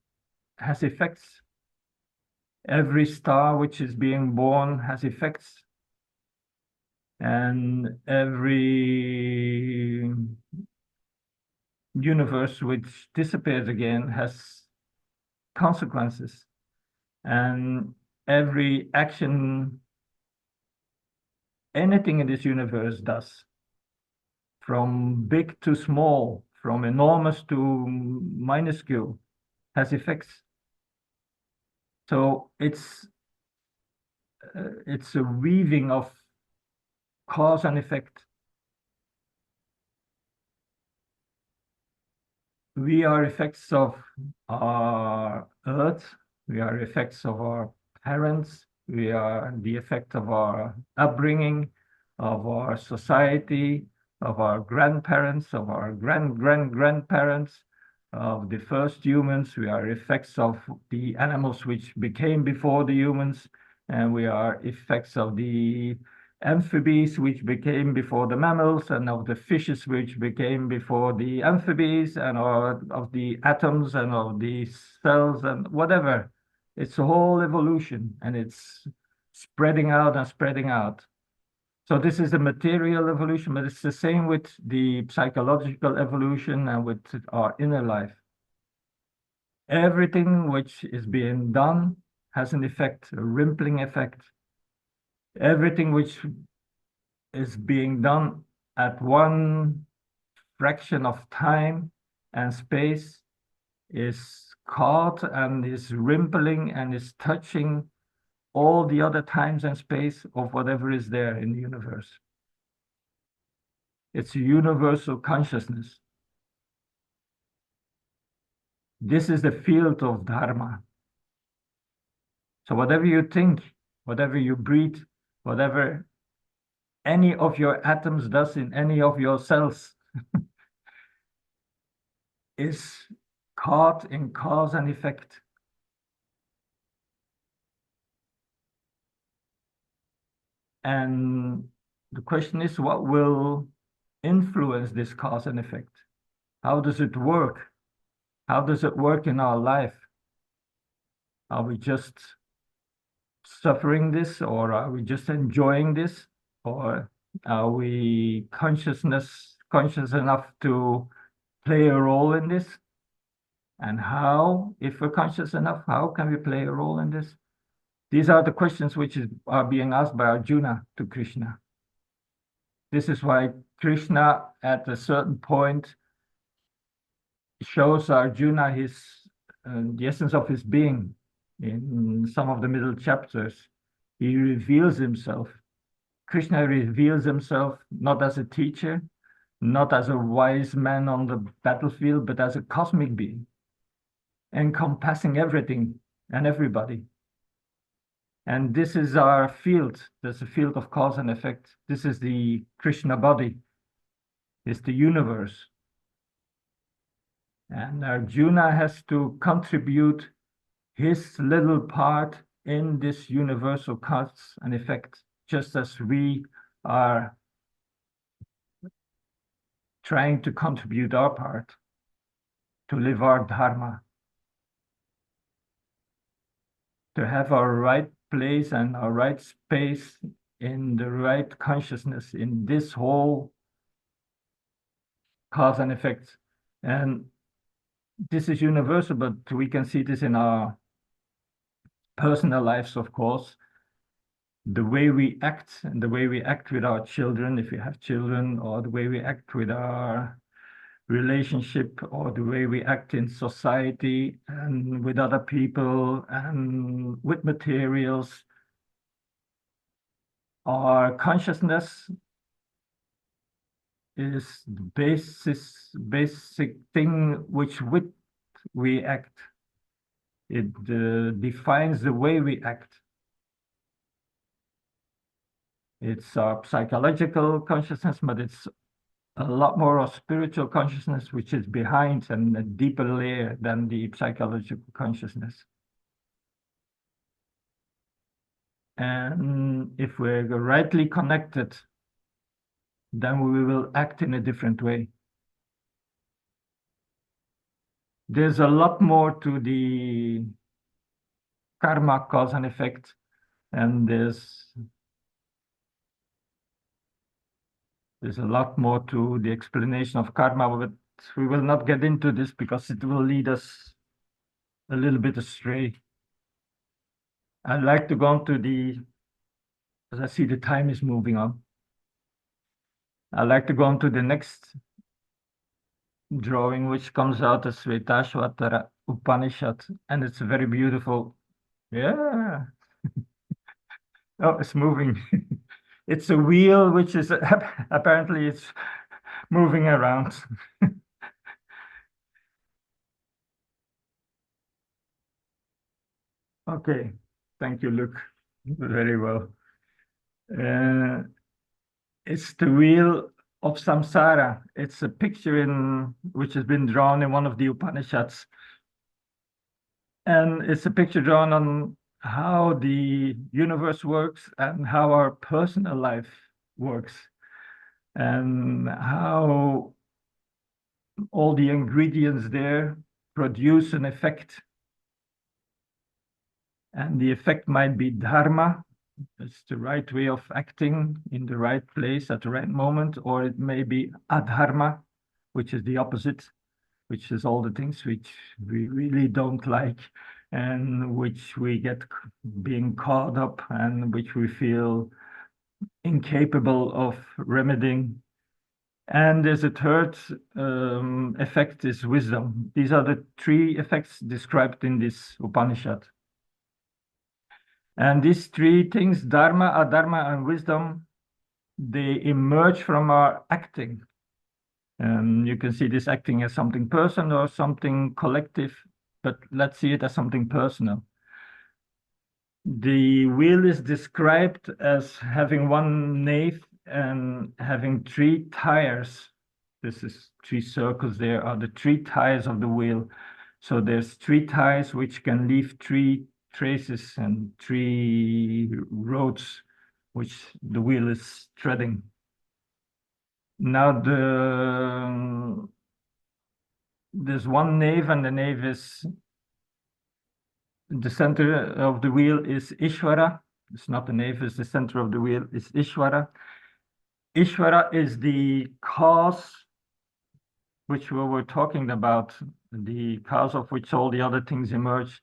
has effects. Every star which is being born has effects. And every universe which disappears again has consequences. And every action anything in this universe does, from big to small, from enormous to minuscule, has effects. So it's a weaving of cause and effect. We are effects of our earth. We are effects of our parents. We are the effect of our upbringing, of our society, of our grandparents, of our grandparents, of the first humans. We are effects of the animals which became before the humans, and we are effects of the amphibies which became before the mammals, and of the fishes which became before the amphibies, and of the atoms and of the cells and whatever. It's a whole evolution, and it's spreading out and spreading out. So this is the material evolution, but it's the same with the psychological evolution and with our inner life. Everything which is being done has an effect, a rippling effect. Everything which is being done at one fraction of time and space is caught and is rippling and is touching all the other times and space of whatever is there in the universe. It's a universal consciousness. This is the field of Dharma. So whatever you think, whatever you breathe, whatever any of your atoms does in any of your cells is caught in cause and effect. And the question is, what will influence this cause and effect? How does it work? How does it work in our life? Are we just suffering this, or are we just enjoying this, or are we conscious enough to play a role in this? And how, if we're conscious enough, how can we play a role in this? These are the questions which are being asked by Arjuna to Krishna. This is why Krishna, at a certain point, shows Arjuna the essence of his being. In some of the middle chapters, he reveals himself. Krishna reveals himself not as a teacher, not as a wise man on the battlefield, but as a cosmic being, encompassing everything and everybody. And this is our field. There's a field of cause and effect. This is the Krishna body. It's the universe. And Arjuna has to contribute his little part in this universal cause and effect, just as we are trying to contribute our part to live our Dharma, to have our right place and our right space in the right consciousness in this whole cause and effect. And this is universal, but we can see this in our personal lives, of course. The way we act and the way we act with our children, if we have children, or the way we act with our relationship, or the way we act in society and with other people and with materials. Our consciousness is the basic thing which with we act. It defines the way we act. It's our psychological consciousness, but it's a lot more of spiritual consciousness, which is behind and a deeper layer than the psychological consciousness. And if we're rightly connected, then we will act in a different way. There's a lot more to the karma, cause and effect, and there's a lot more to the explanation of karma, but we will not get into this because it will lead us a little bit astray. I'd like to go on to as I see the time is moving on. I'd like to go on to the next drawing, which comes out as Svetashvatara Upanishad, and it's very beautiful. Yeah. Oh, it's moving. It's a wheel, which is apparently it's moving around. Okay, thank you, Luke. Very well. It's the wheel of samsara. It's a picture which has been drawn in one of the Upanishads. And it's a picture drawn on how the universe works and how our personal life works, and how all the ingredients there produce an effect. And the effect might be dharma, it's the right way of acting in the right place at the right moment, or it may be adharma, which is the opposite, which is all the things which we really don't like and which we get being caught up and which we feel incapable of remedying. And there's a third effect is wisdom. These are the three effects described in this Upanishad. And these three things, Dharma, Adharma, and wisdom, they emerge from our acting. You can see this acting as something personal or something collective, but let's see it as something personal. The wheel is described as having one nave and having three tires. This is three circles. There are the three tires of the wheel. So there's three tires which can leave three traces and three roads which the wheel is treading. Now there's one nave, and the nave is the center of the wheel is Ishvara. It's not the nave, it's the center of the wheel is Ishvara. Ishvara is the cause which we were talking about, the cause of which all the other things emerge.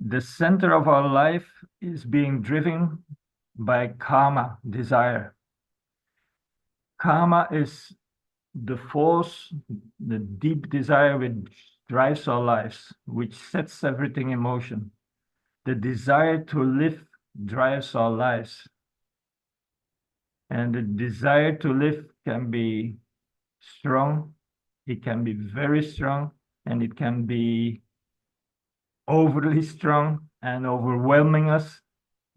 The center of our life is being driven by kama, desire. Kama is the force, the deep desire which drives our lives, which sets everything in motion. The desire to live drives our lives. And the desire to live can be strong, it can be very strong, and it can be overly strong and overwhelming us.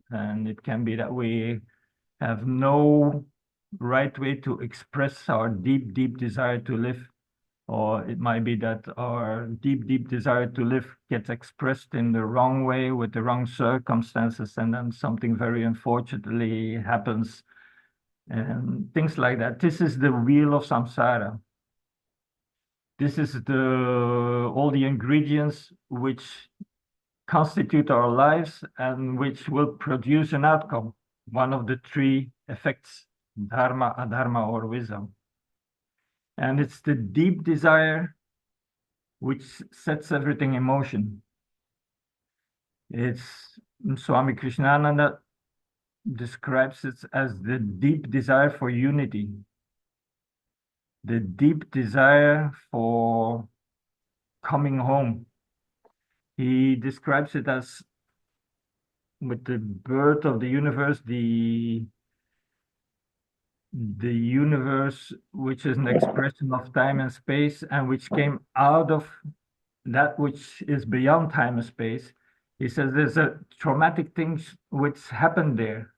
And it can be that we have no right way to express our deep, deep desire to live. Or it might be that our deep, deep desire to live gets expressed in the wrong way with the wrong circumstances, and then something very unfortunately happens, and things like that. This is the wheel of samsara. This is all the ingredients which constitute our lives and which will produce an outcome, one of the three effects, dharma, adharma, or wisdom. And it's the deep desire which sets everything in motion. It's Swami Krishnananda describes it as the deep desire for unity, the deep desire for coming home. He describes it as, with the birth of the universe, the universe which is an expression of time and space and which came out of that which is beyond time and space. He says there's a traumatic things which happened there.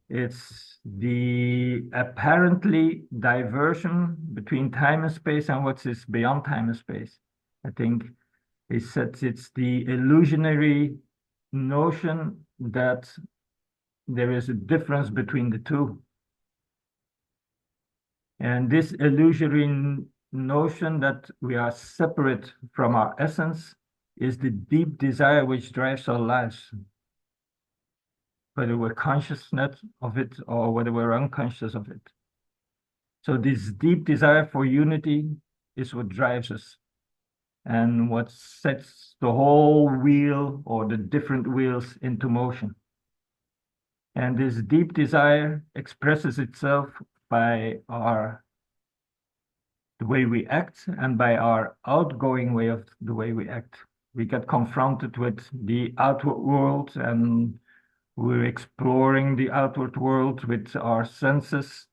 It's the apparently diversion between time and space and what is beyond time and space. I think he said it's the illusionary notion that there is a difference between the two. And this illusory notion that we are separate from our essence is the deep desire which drives our lives, whether we're conscious of it or whether we're unconscious of it. So this deep desire for unity is what drives us and what sets the whole wheel or the different wheels into motion. And this deep desire expresses itself by the way we act and by our outgoing way of the way we act. We get confronted with the outward world and we're exploring the outward world with our senses,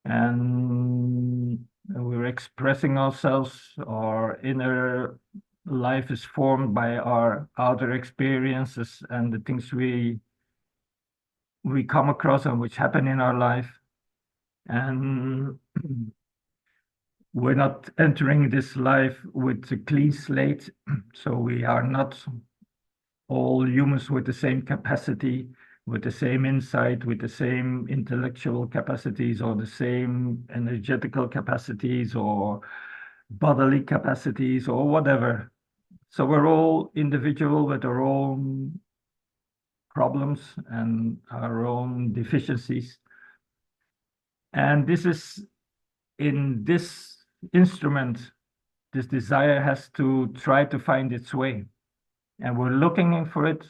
and we're expressing ourselves. Our inner life is formed by our outer experiences and the things we we come across and which happen in our life. And we're not entering this life with a clean slate. So we are not all humans with the same capacity, with the same insight, with the same intellectual capacities, or the same energetical capacities, or bodily capacities, or whatever. So we're all individual with our own problems and our own deficiencies. And this is in this instrument, this desire has to try to find its way. And we're looking for it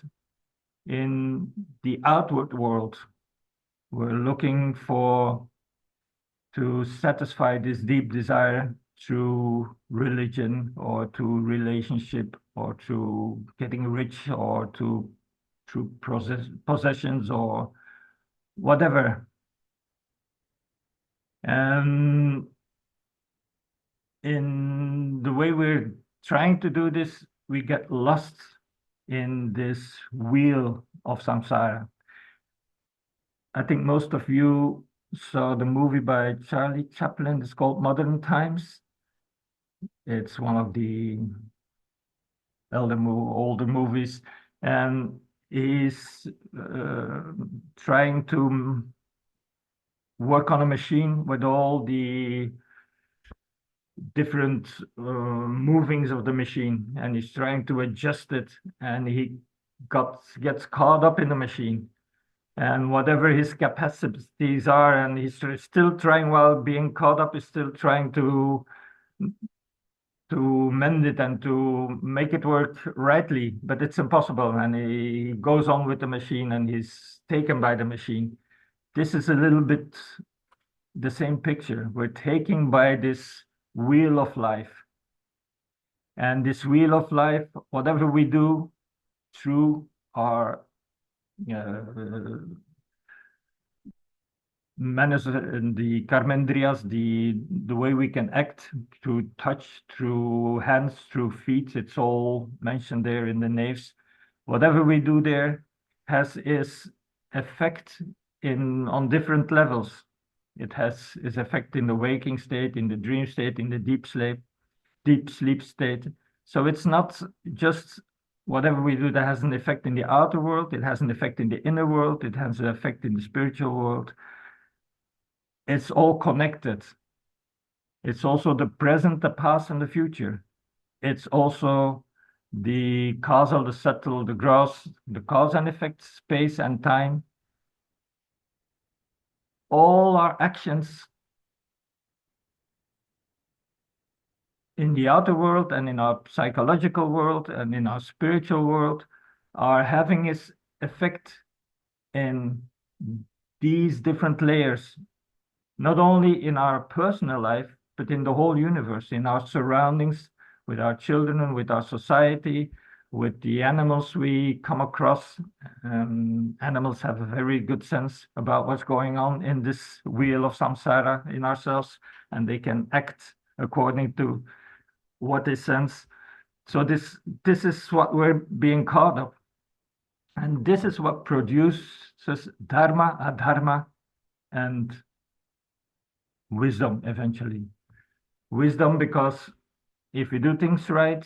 in the outward world. We're looking to satisfy this deep desire through religion or through relationship or through getting rich or through possessions or whatever. And in the way we're trying to do this, we get lost in this wheel of samsara. I think most of you saw the movie by Charlie Chaplin. It's called Modern Times. It's one of the older movies, and he's trying to work on a machine with all the different movings of the machine, and he's trying to adjust it, and he gets caught up in the machine. And whatever his capacities are, and he's still trying, while being caught up, is still trying to mend it and to make it work rightly, but it's impossible. And he goes on with the machine and he's taken by the machine. This is a little bit the same picture. We're taken by this wheel of life. And this wheel of life, whatever we do through our manners and the karmendriyas, the way we can act, through touch, through hands, through feet, it's all mentioned there in the naves. Whatever we do there has its effect on different levels. It has its effect in the waking state, in the dream state, in the deep sleep state. So it's not just whatever we do that has an effect in the outer world, it has an effect in the inner world, it has an effect in the spiritual world. It's all connected. It's also the present, the past, and the future. It's also the causal, the subtle, the gross, the cause and effect, space and time. All our actions in the outer world and in our psychological world and in our spiritual world are having its effect in these different layers, not only in our personal life, but in the whole universe, in our surroundings, with our children and with our society, with the animals we come across. Animals have a very good sense about what's going on in this wheel of samsara in ourselves, and they can act according to what they sense. So this is what we're being caught up. And this is what produces dharma, adharma, and wisdom eventually. Wisdom, because if we do things right,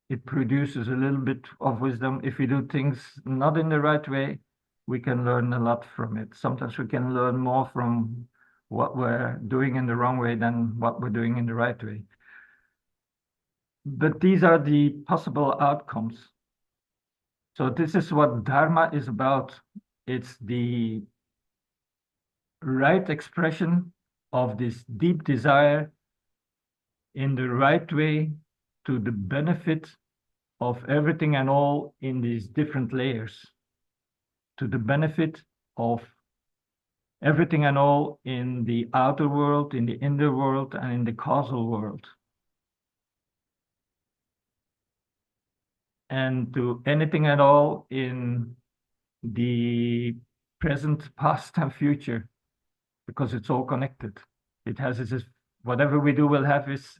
it produces a little bit of wisdom. If we do things not in the right way, we can learn a lot from it. Sometimes we can learn more from what we're doing in the wrong way than what we're doing in the right way. But these are the possible outcomes. So this is what Dharma is about. It's the right expression of this deep desire in the right way, to the benefit of everything and all in these different layers, to the benefit of everything and all in the outer world, in the inner world, and in the causal world. And to anything at all in the present, past, and future, because it's all connected. It has its, whatever we do will have its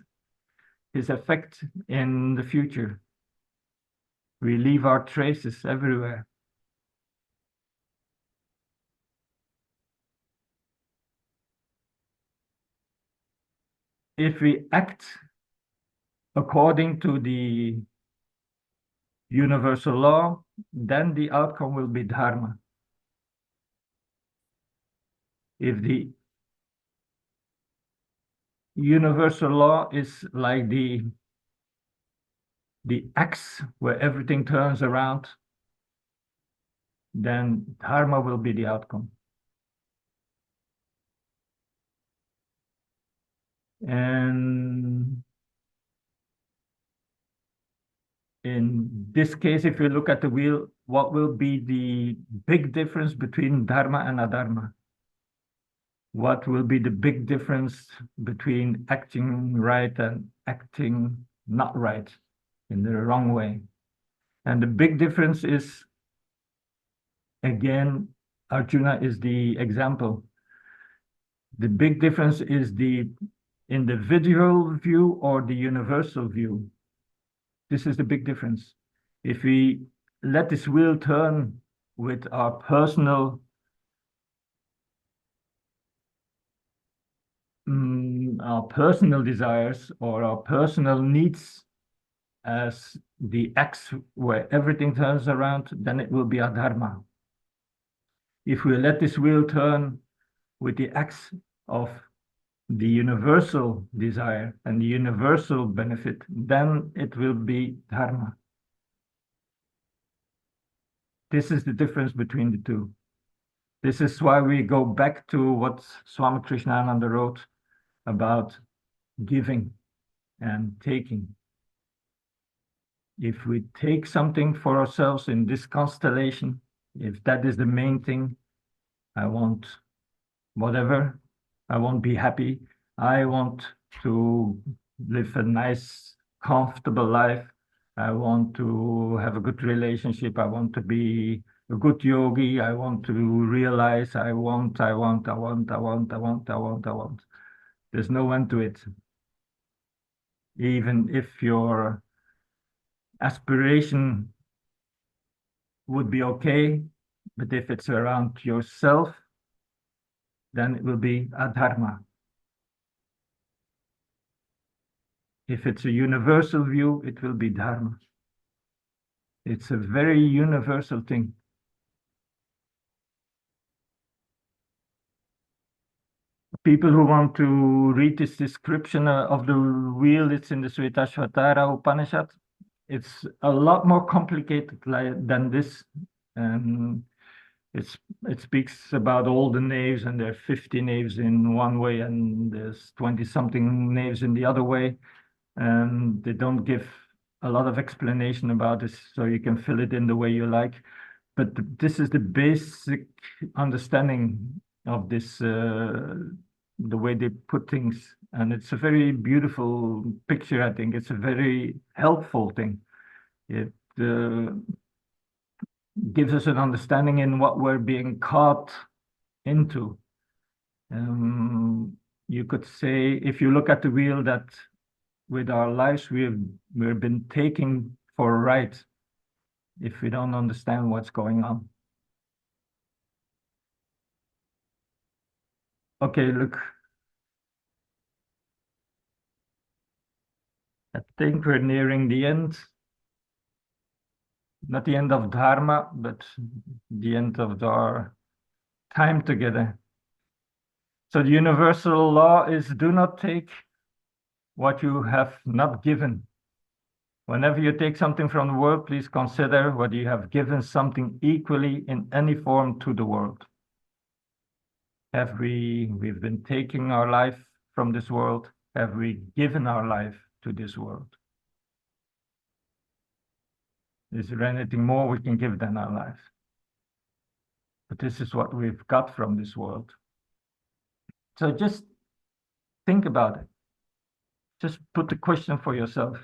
effect in the future. We leave our traces everywhere. if we act according to the universal law, then the outcome will be Dharma. If the universal law is like the X where everything turns around, then Dharma will be the outcome. And in this case, if you look at the wheel, what will be the big difference between Dharma and Adharma? What will be the big difference between acting right and acting not right, in the wrong way? And the big difference is, again, Arjuna is the example. The big difference is the individual view or the universal view. This is the big difference. If we let this wheel turn with our personal desires or our personal needs as the X where everything turns around, then it will be Adharma. If we let this wheel turn with the X of the universal desire and the universal benefit, then it will be Dharma. This is the difference between the two. This is why we go back to what Swami Krishnananda wrote about giving and taking. If we take something for ourselves in this constellation, if that is the main thing, I want whatever, I won't be happy, I want to live a nice, comfortable life, I want to have a good relationship, I want to be a good yogi, I want to realize I want. There's no end to it. Even if your aspiration would be okay, but if it's around yourself, then it will be adharma. If it's a universal view, it will be dharma. It's a very universal thing. People who want to read this description of the wheel, it's in the Svetashvatara Upanishad. It's a lot more complicated than this. It speaks about all the naves, and there are 50 naves in one way, and there's 20-something naves in the other way. And they don't give a lot of explanation about this, so you can fill it in the way you like. But this is the basic understanding of this, the way they put things. And it's a very beautiful picture, I think. It's a very helpful thing. It gives us an understanding in what we're being caught into. You could say, if you look at the wheel, that with our lives we've been taking for a ride if we don't understand what's going on. Okay, look. I think we're nearing the end. Not the end of Dharma, but the end of our time together. So the universal law is, do not take what you have not given. Whenever you take something from the world, please consider whether you have given something equally in any form to the world. We've been taking our life from this world? Have we given our life to this world? Is there anything more we can give than our life? But this is what we've got from this world. So just think about it. Just put the question for yourself.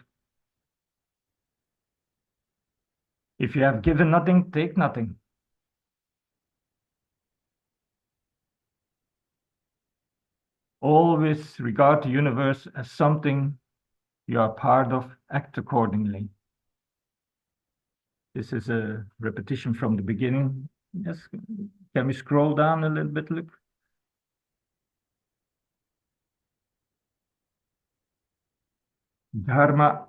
If you have given nothing, take nothing. Always regard the universe as something you are part of, act accordingly. This is a repetition from the beginning. Yes, can we scroll down a little bit, look? Dharma,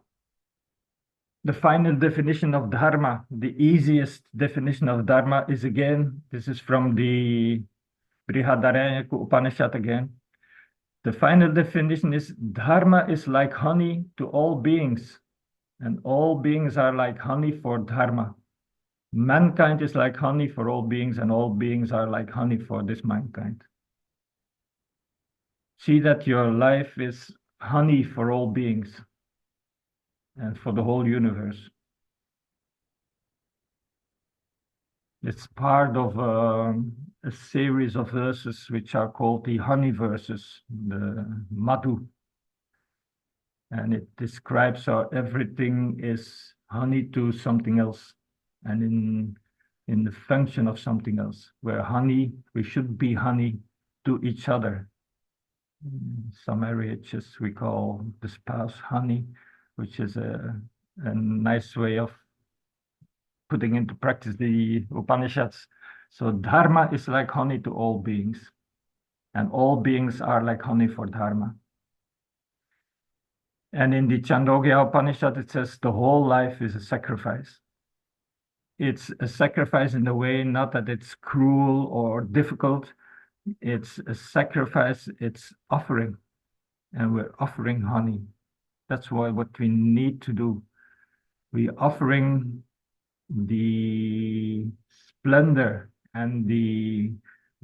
the final definition of Dharma, the easiest definition of Dharma is again, this is from the Brihadaranyaka Upanishad again. The final definition is Dharma is like honey to all beings, and all beings are like honey for Dharma. Mankind is like honey for all beings, and all beings are like honey for this mankind. See that your life is honey for all beings and for the whole universe. It's part of a series of verses which are called the honey verses, the Madhu. And it describes how everything is honey to something else and in the function of something else, where honey, we should be honey to each other. In some marriages we call the spouse honey, which is a nice way of putting into practice the Upanishads. So Dharma is like honey to all beings, and all beings are like honey for Dharma. And in the Chandogya Upanishad, it says the whole life is a sacrifice. It's a sacrifice in the way, not that it's cruel or difficult. It's a sacrifice, it's offering. And we're offering honey. That's what we need to do. We're offering the splendor and the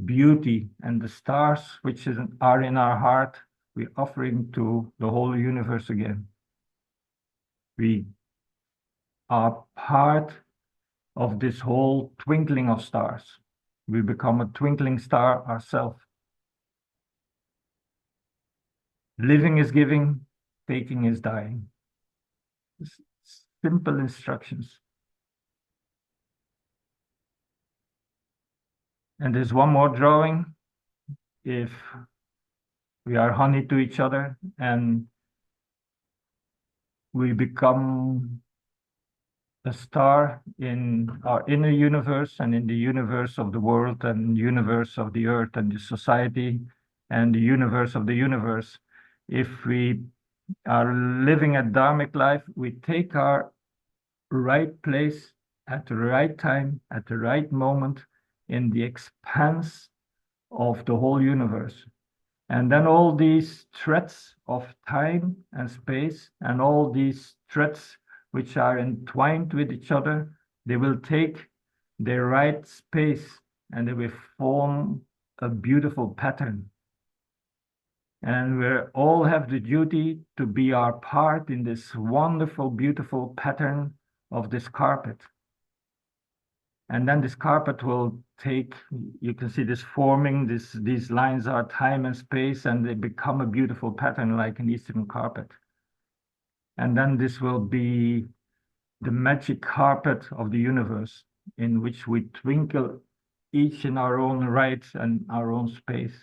beauty and the stars which are in our heart. We're offering to the whole universe again. We are part of this whole twinkling of stars. We become a twinkling star ourselves. Living is giving, taking is dying. Simple instructions. And there's one more drawing. If we are honey to each other and we become a star in our inner universe and in the universe of the world and universe of the earth and the society and the universe of the universe. If we are living a dharmic life, we take our right place at the right time, at the right moment in the expanse of the whole universe. And then all these threads of time and space and all these threads which are entwined with each other, they will take their right space and they will form a beautiful pattern. And we all have the duty to be our part in this wonderful, beautiful pattern of this carpet. And then this carpet will take, you can see this forming, these lines are time and space, and they become a beautiful pattern like an Eastern carpet. And then this will be the magic carpet of the universe in which we twinkle each in our own right and our own space.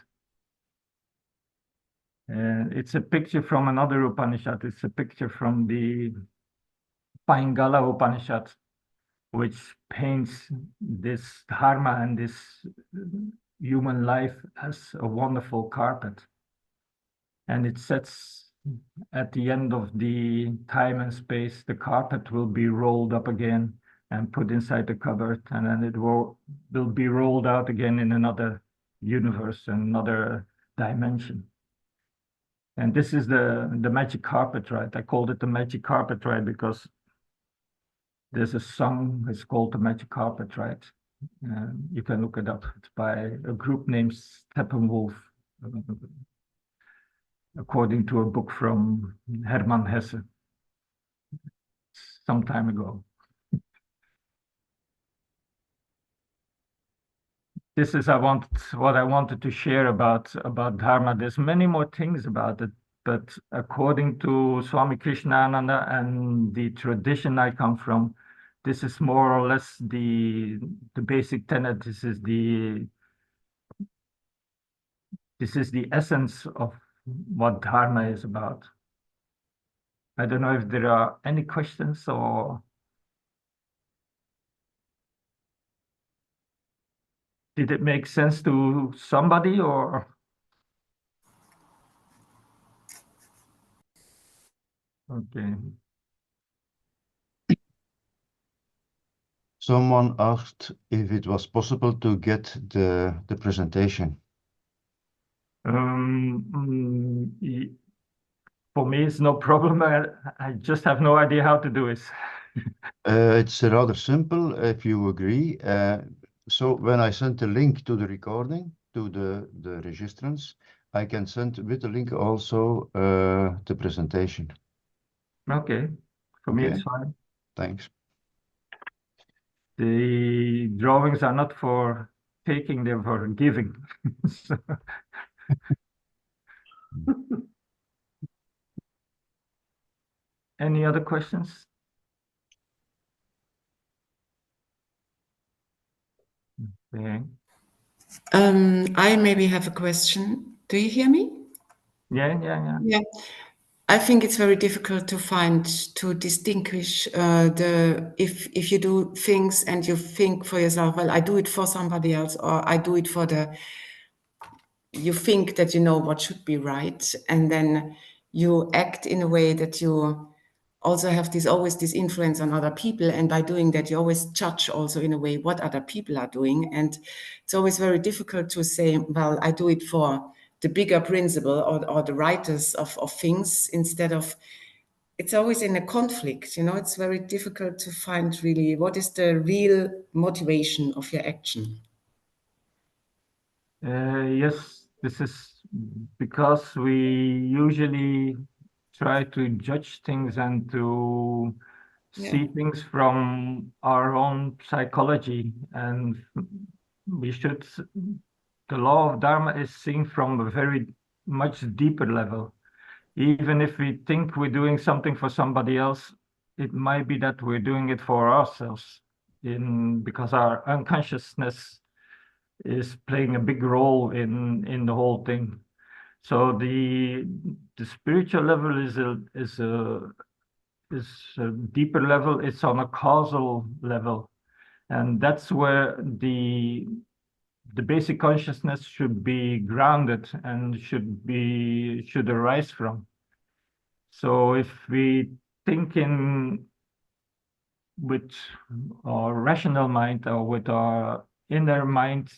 It's a picture from another Upanishad. It's a picture from the Paingala Upanishad, which paints this dharma and this human life as a wonderful carpet. And it says at the end of the time and space, the carpet will be rolled up again and put inside the cupboard, and then it will be rolled out again in another universe, another dimension. And this is the magic carpet ride. I called it the magic carpet ride because there's a song, it's called the Magic Carpet Ride. You can look it up. It's by a group named Steppenwolf, according to a book from Hermann Hesse, some time ago. This is what I wanted to share about Dharma. There's many more things about it, but according to Swami Krishnananda and the tradition I come from, this is more or less the basic tenet. This is the essence of what Dharma is about. I don't know if there are any questions or did it make sense to somebody or? Okay. Someone asked if it was possible to get the presentation. For me, it's no problem. I just have no idea how to do it. It's rather simple, if you agree. So when I send the link to the recording, to the registrants, I can send with the link also the presentation. Okay. For me, it's Okay, fine. thanks. The drawings are not for taking, they're for giving. So, any other questions? Okay. I maybe have a question. Do you hear me? Yeah. Yeah. I think it's very difficult to distinguish the if you do things and you think for yourself, well, I do it for somebody else, or I do it for the you think that you know what should be right, and then you act in a way that you also have this always this influence on other people, and by doing that you always judge also in a way what other people are doing, and it's always very difficult to say, well, I do it for the bigger principle or the writers of things, instead of it's always in a conflict, you know. It's very difficult to find really what is the real motivation of your action. Yes, this is because we usually try to judge things and to Yeah. see things from our own psychology, and we should, the law of Dharma is seen from a very much deeper level. Even if we think we're doing something for somebody else, it might be that we're doing it for ourselves, because our unconsciousness is playing a big role in the whole thing. So the spiritual level is a deeper level. It's on a causal level, and that's where the basic consciousness should be grounded and should arise from. So if we think in with our rational mind or with our inner mind,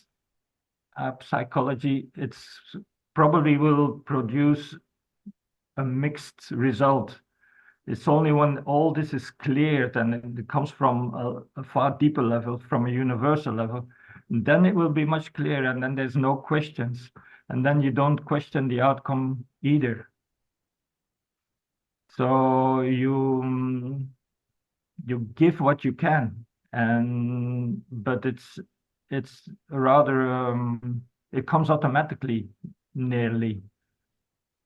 psychology, it's probably will produce a mixed result. It's only when all this is cleared and it comes from a far deeper level, from a universal level, then it will be much clearer, and then there's no questions, and then you don't question the outcome either. So you give what you can, and but it's rather it comes automatically, nearly.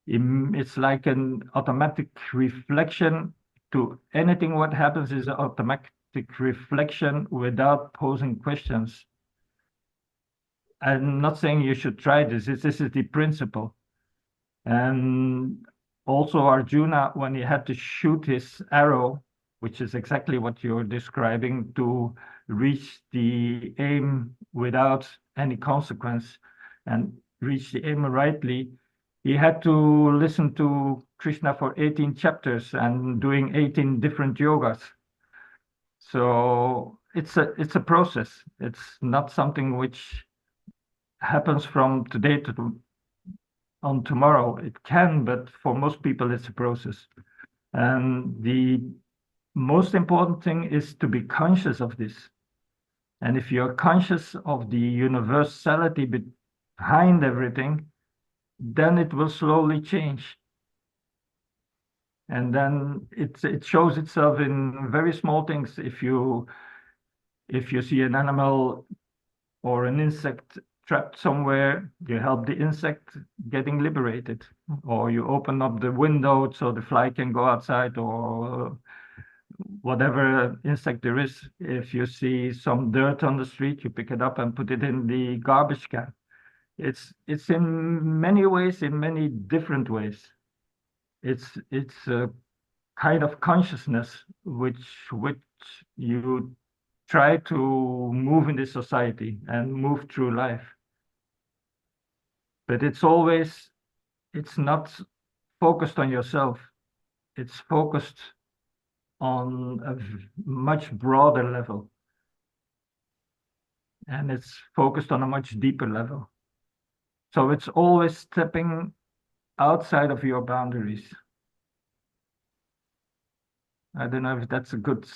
It's like an automatic reflection to anything. What happens is an automatic reflection without posing questions. I'm not saying you should try this. This is the principle. And also Arjuna, when he had to shoot his arrow, which is exactly what you're describing, to reach the aim without any consequence and reach the aim rightly, he had to listen to Krishna for 18 chapters and doing 18 different yogas. So it's a process. It's not something which happens from today to on tomorrow. It can, but for most people, it's a process. And the most important thing is to be conscious of this. And if you're conscious of the universality behind everything, then it will slowly change. And then it shows itself in very small things. If you see an animal or an insect trapped somewhere, you help the insect getting liberated, or you open up the window so the fly can go outside, or whatever insect there is. If you see some dirt on the street, you pick it up and put it in the garbage can. It's in many ways, in many different ways. It's a kind of consciousness which you try to move in this society and move through life. But it's not focused on yourself. it's focused on a much broader level. And it's focused on a much deeper level. So it's always stepping outside of your boundaries. I don't know if that's a good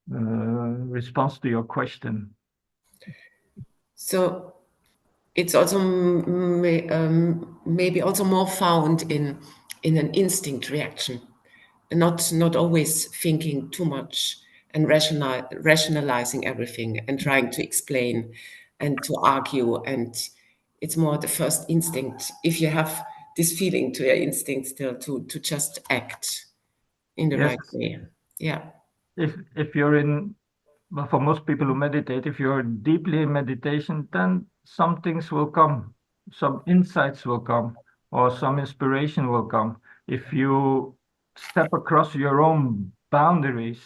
response to your question. So it's also maybe also more found in an instinct reaction, not always thinking too much and rationalizing everything and trying to explain and to argue. And it's more the first instinct. If you have this feeling to your instinct still to just act in the right way. Yeah. If you're in, well, for most people who meditate, if you're deeply in meditation, then some things will come, some insights will come, or some inspiration will come. If you step across your own boundaries,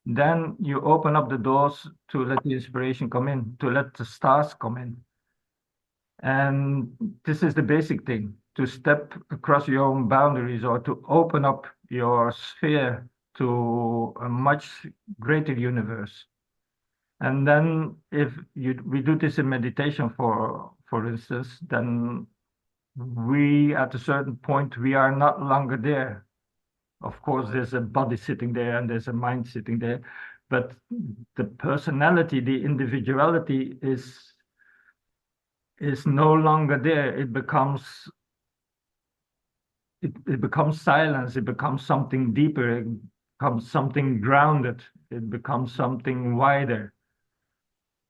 then you open up the doors to let the inspiration come in, to let the stars come in. And this is the basic thing, to step across your own boundaries or to open up your sphere to a much greater universe. And then if we do this in meditation, for instance, then we, at a certain point, we are not longer there. Of course, there's a body sitting there and there's a mind sitting there, but the personality, the individuality is no longer there. It becomes silence. It becomes something deeper. It becomes something grounded. It becomes something wider.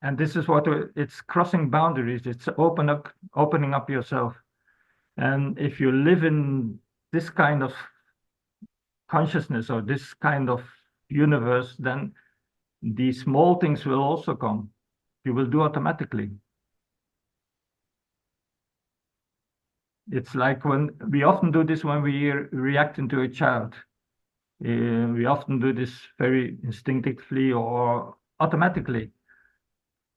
And this is what it's crossing boundaries. It's opening up yourself. And if you live in this kind of consciousness or this kind of universe, then these small things will also come. You will do automatically. It's like when we often do this when we react into a child. We often do this very instinctively or automatically.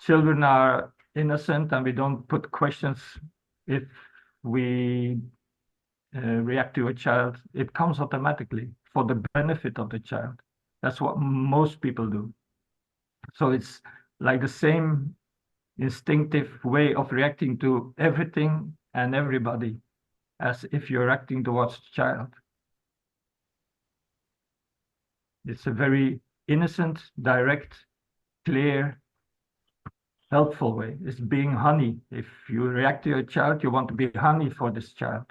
Children are innocent and we don't put questions. If we react to a child, it comes automatically for the benefit of the child. That's what most people do. So it's like the same instinctive way of reacting to everything and everybody as if you're acting towards the child. It's a very innocent, direct, clear, helpful way. It's being honey. If you react to a child, you want to be honey for this child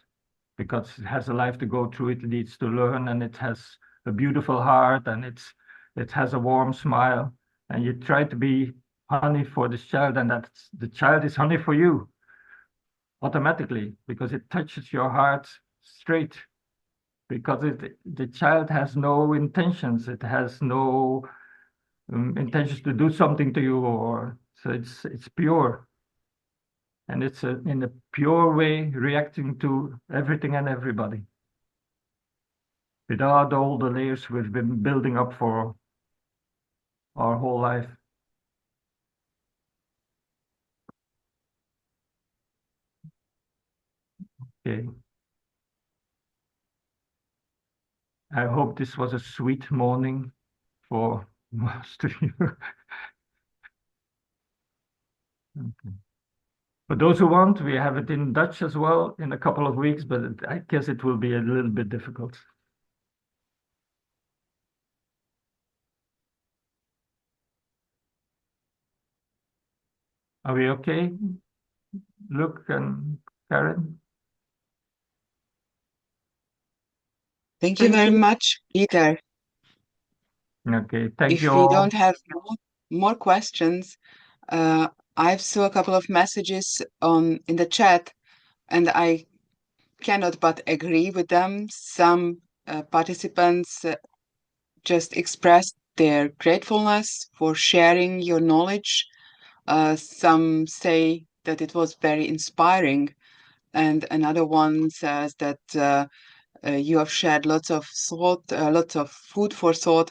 because it has a life to go through, it needs to learn, and it has a beautiful heart, and it has a warm smile, and you try to be honey for this child, and that the child is honey for you automatically because it touches your heart straight, because the child has no intentions. It has no intentions to do something to you, or so it's pure, and it's in a pure way reacting to everything and everybody without all the layers we've been building up for our whole life. Okay. I hope this was a sweet morning for most of you. Okay. For those who want, we have it in Dutch as well in a couple of weeks, but I guess it will be a little bit difficult. Are we okay? Luke and Karen? Thank you very much, Peter. Okay, thank If you we all. don't have more questions, I've saw a couple of messages in the chat, and I cannot but agree with them. Some participants just expressed their gratefulness for sharing your knowledge. Some say that it was very inspiring, and another one says that you have shared lots of thought, lots of food for thought.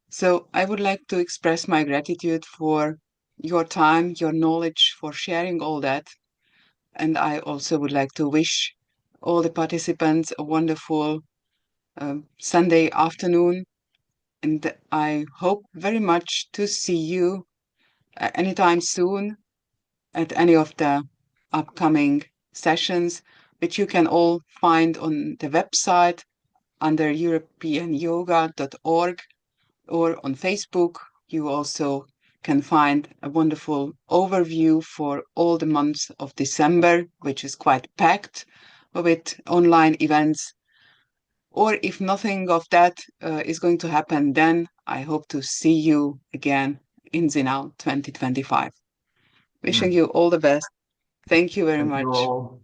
So I would like to express my gratitude for your time, your knowledge, for sharing all that. And I also would like to wish all the participants a wonderful Sunday afternoon. And I hope very much to see you anytime soon at any of the upcoming sessions, which you can all find on the website under europeanyoga.org, or on Facebook. You also can find a wonderful overview for all the months of December, which is quite packed with online events. Or if nothing of that is going to happen, then I hope to see you again in Zinal 2025. Wishing you all the best. Thank you very Thank much. you all.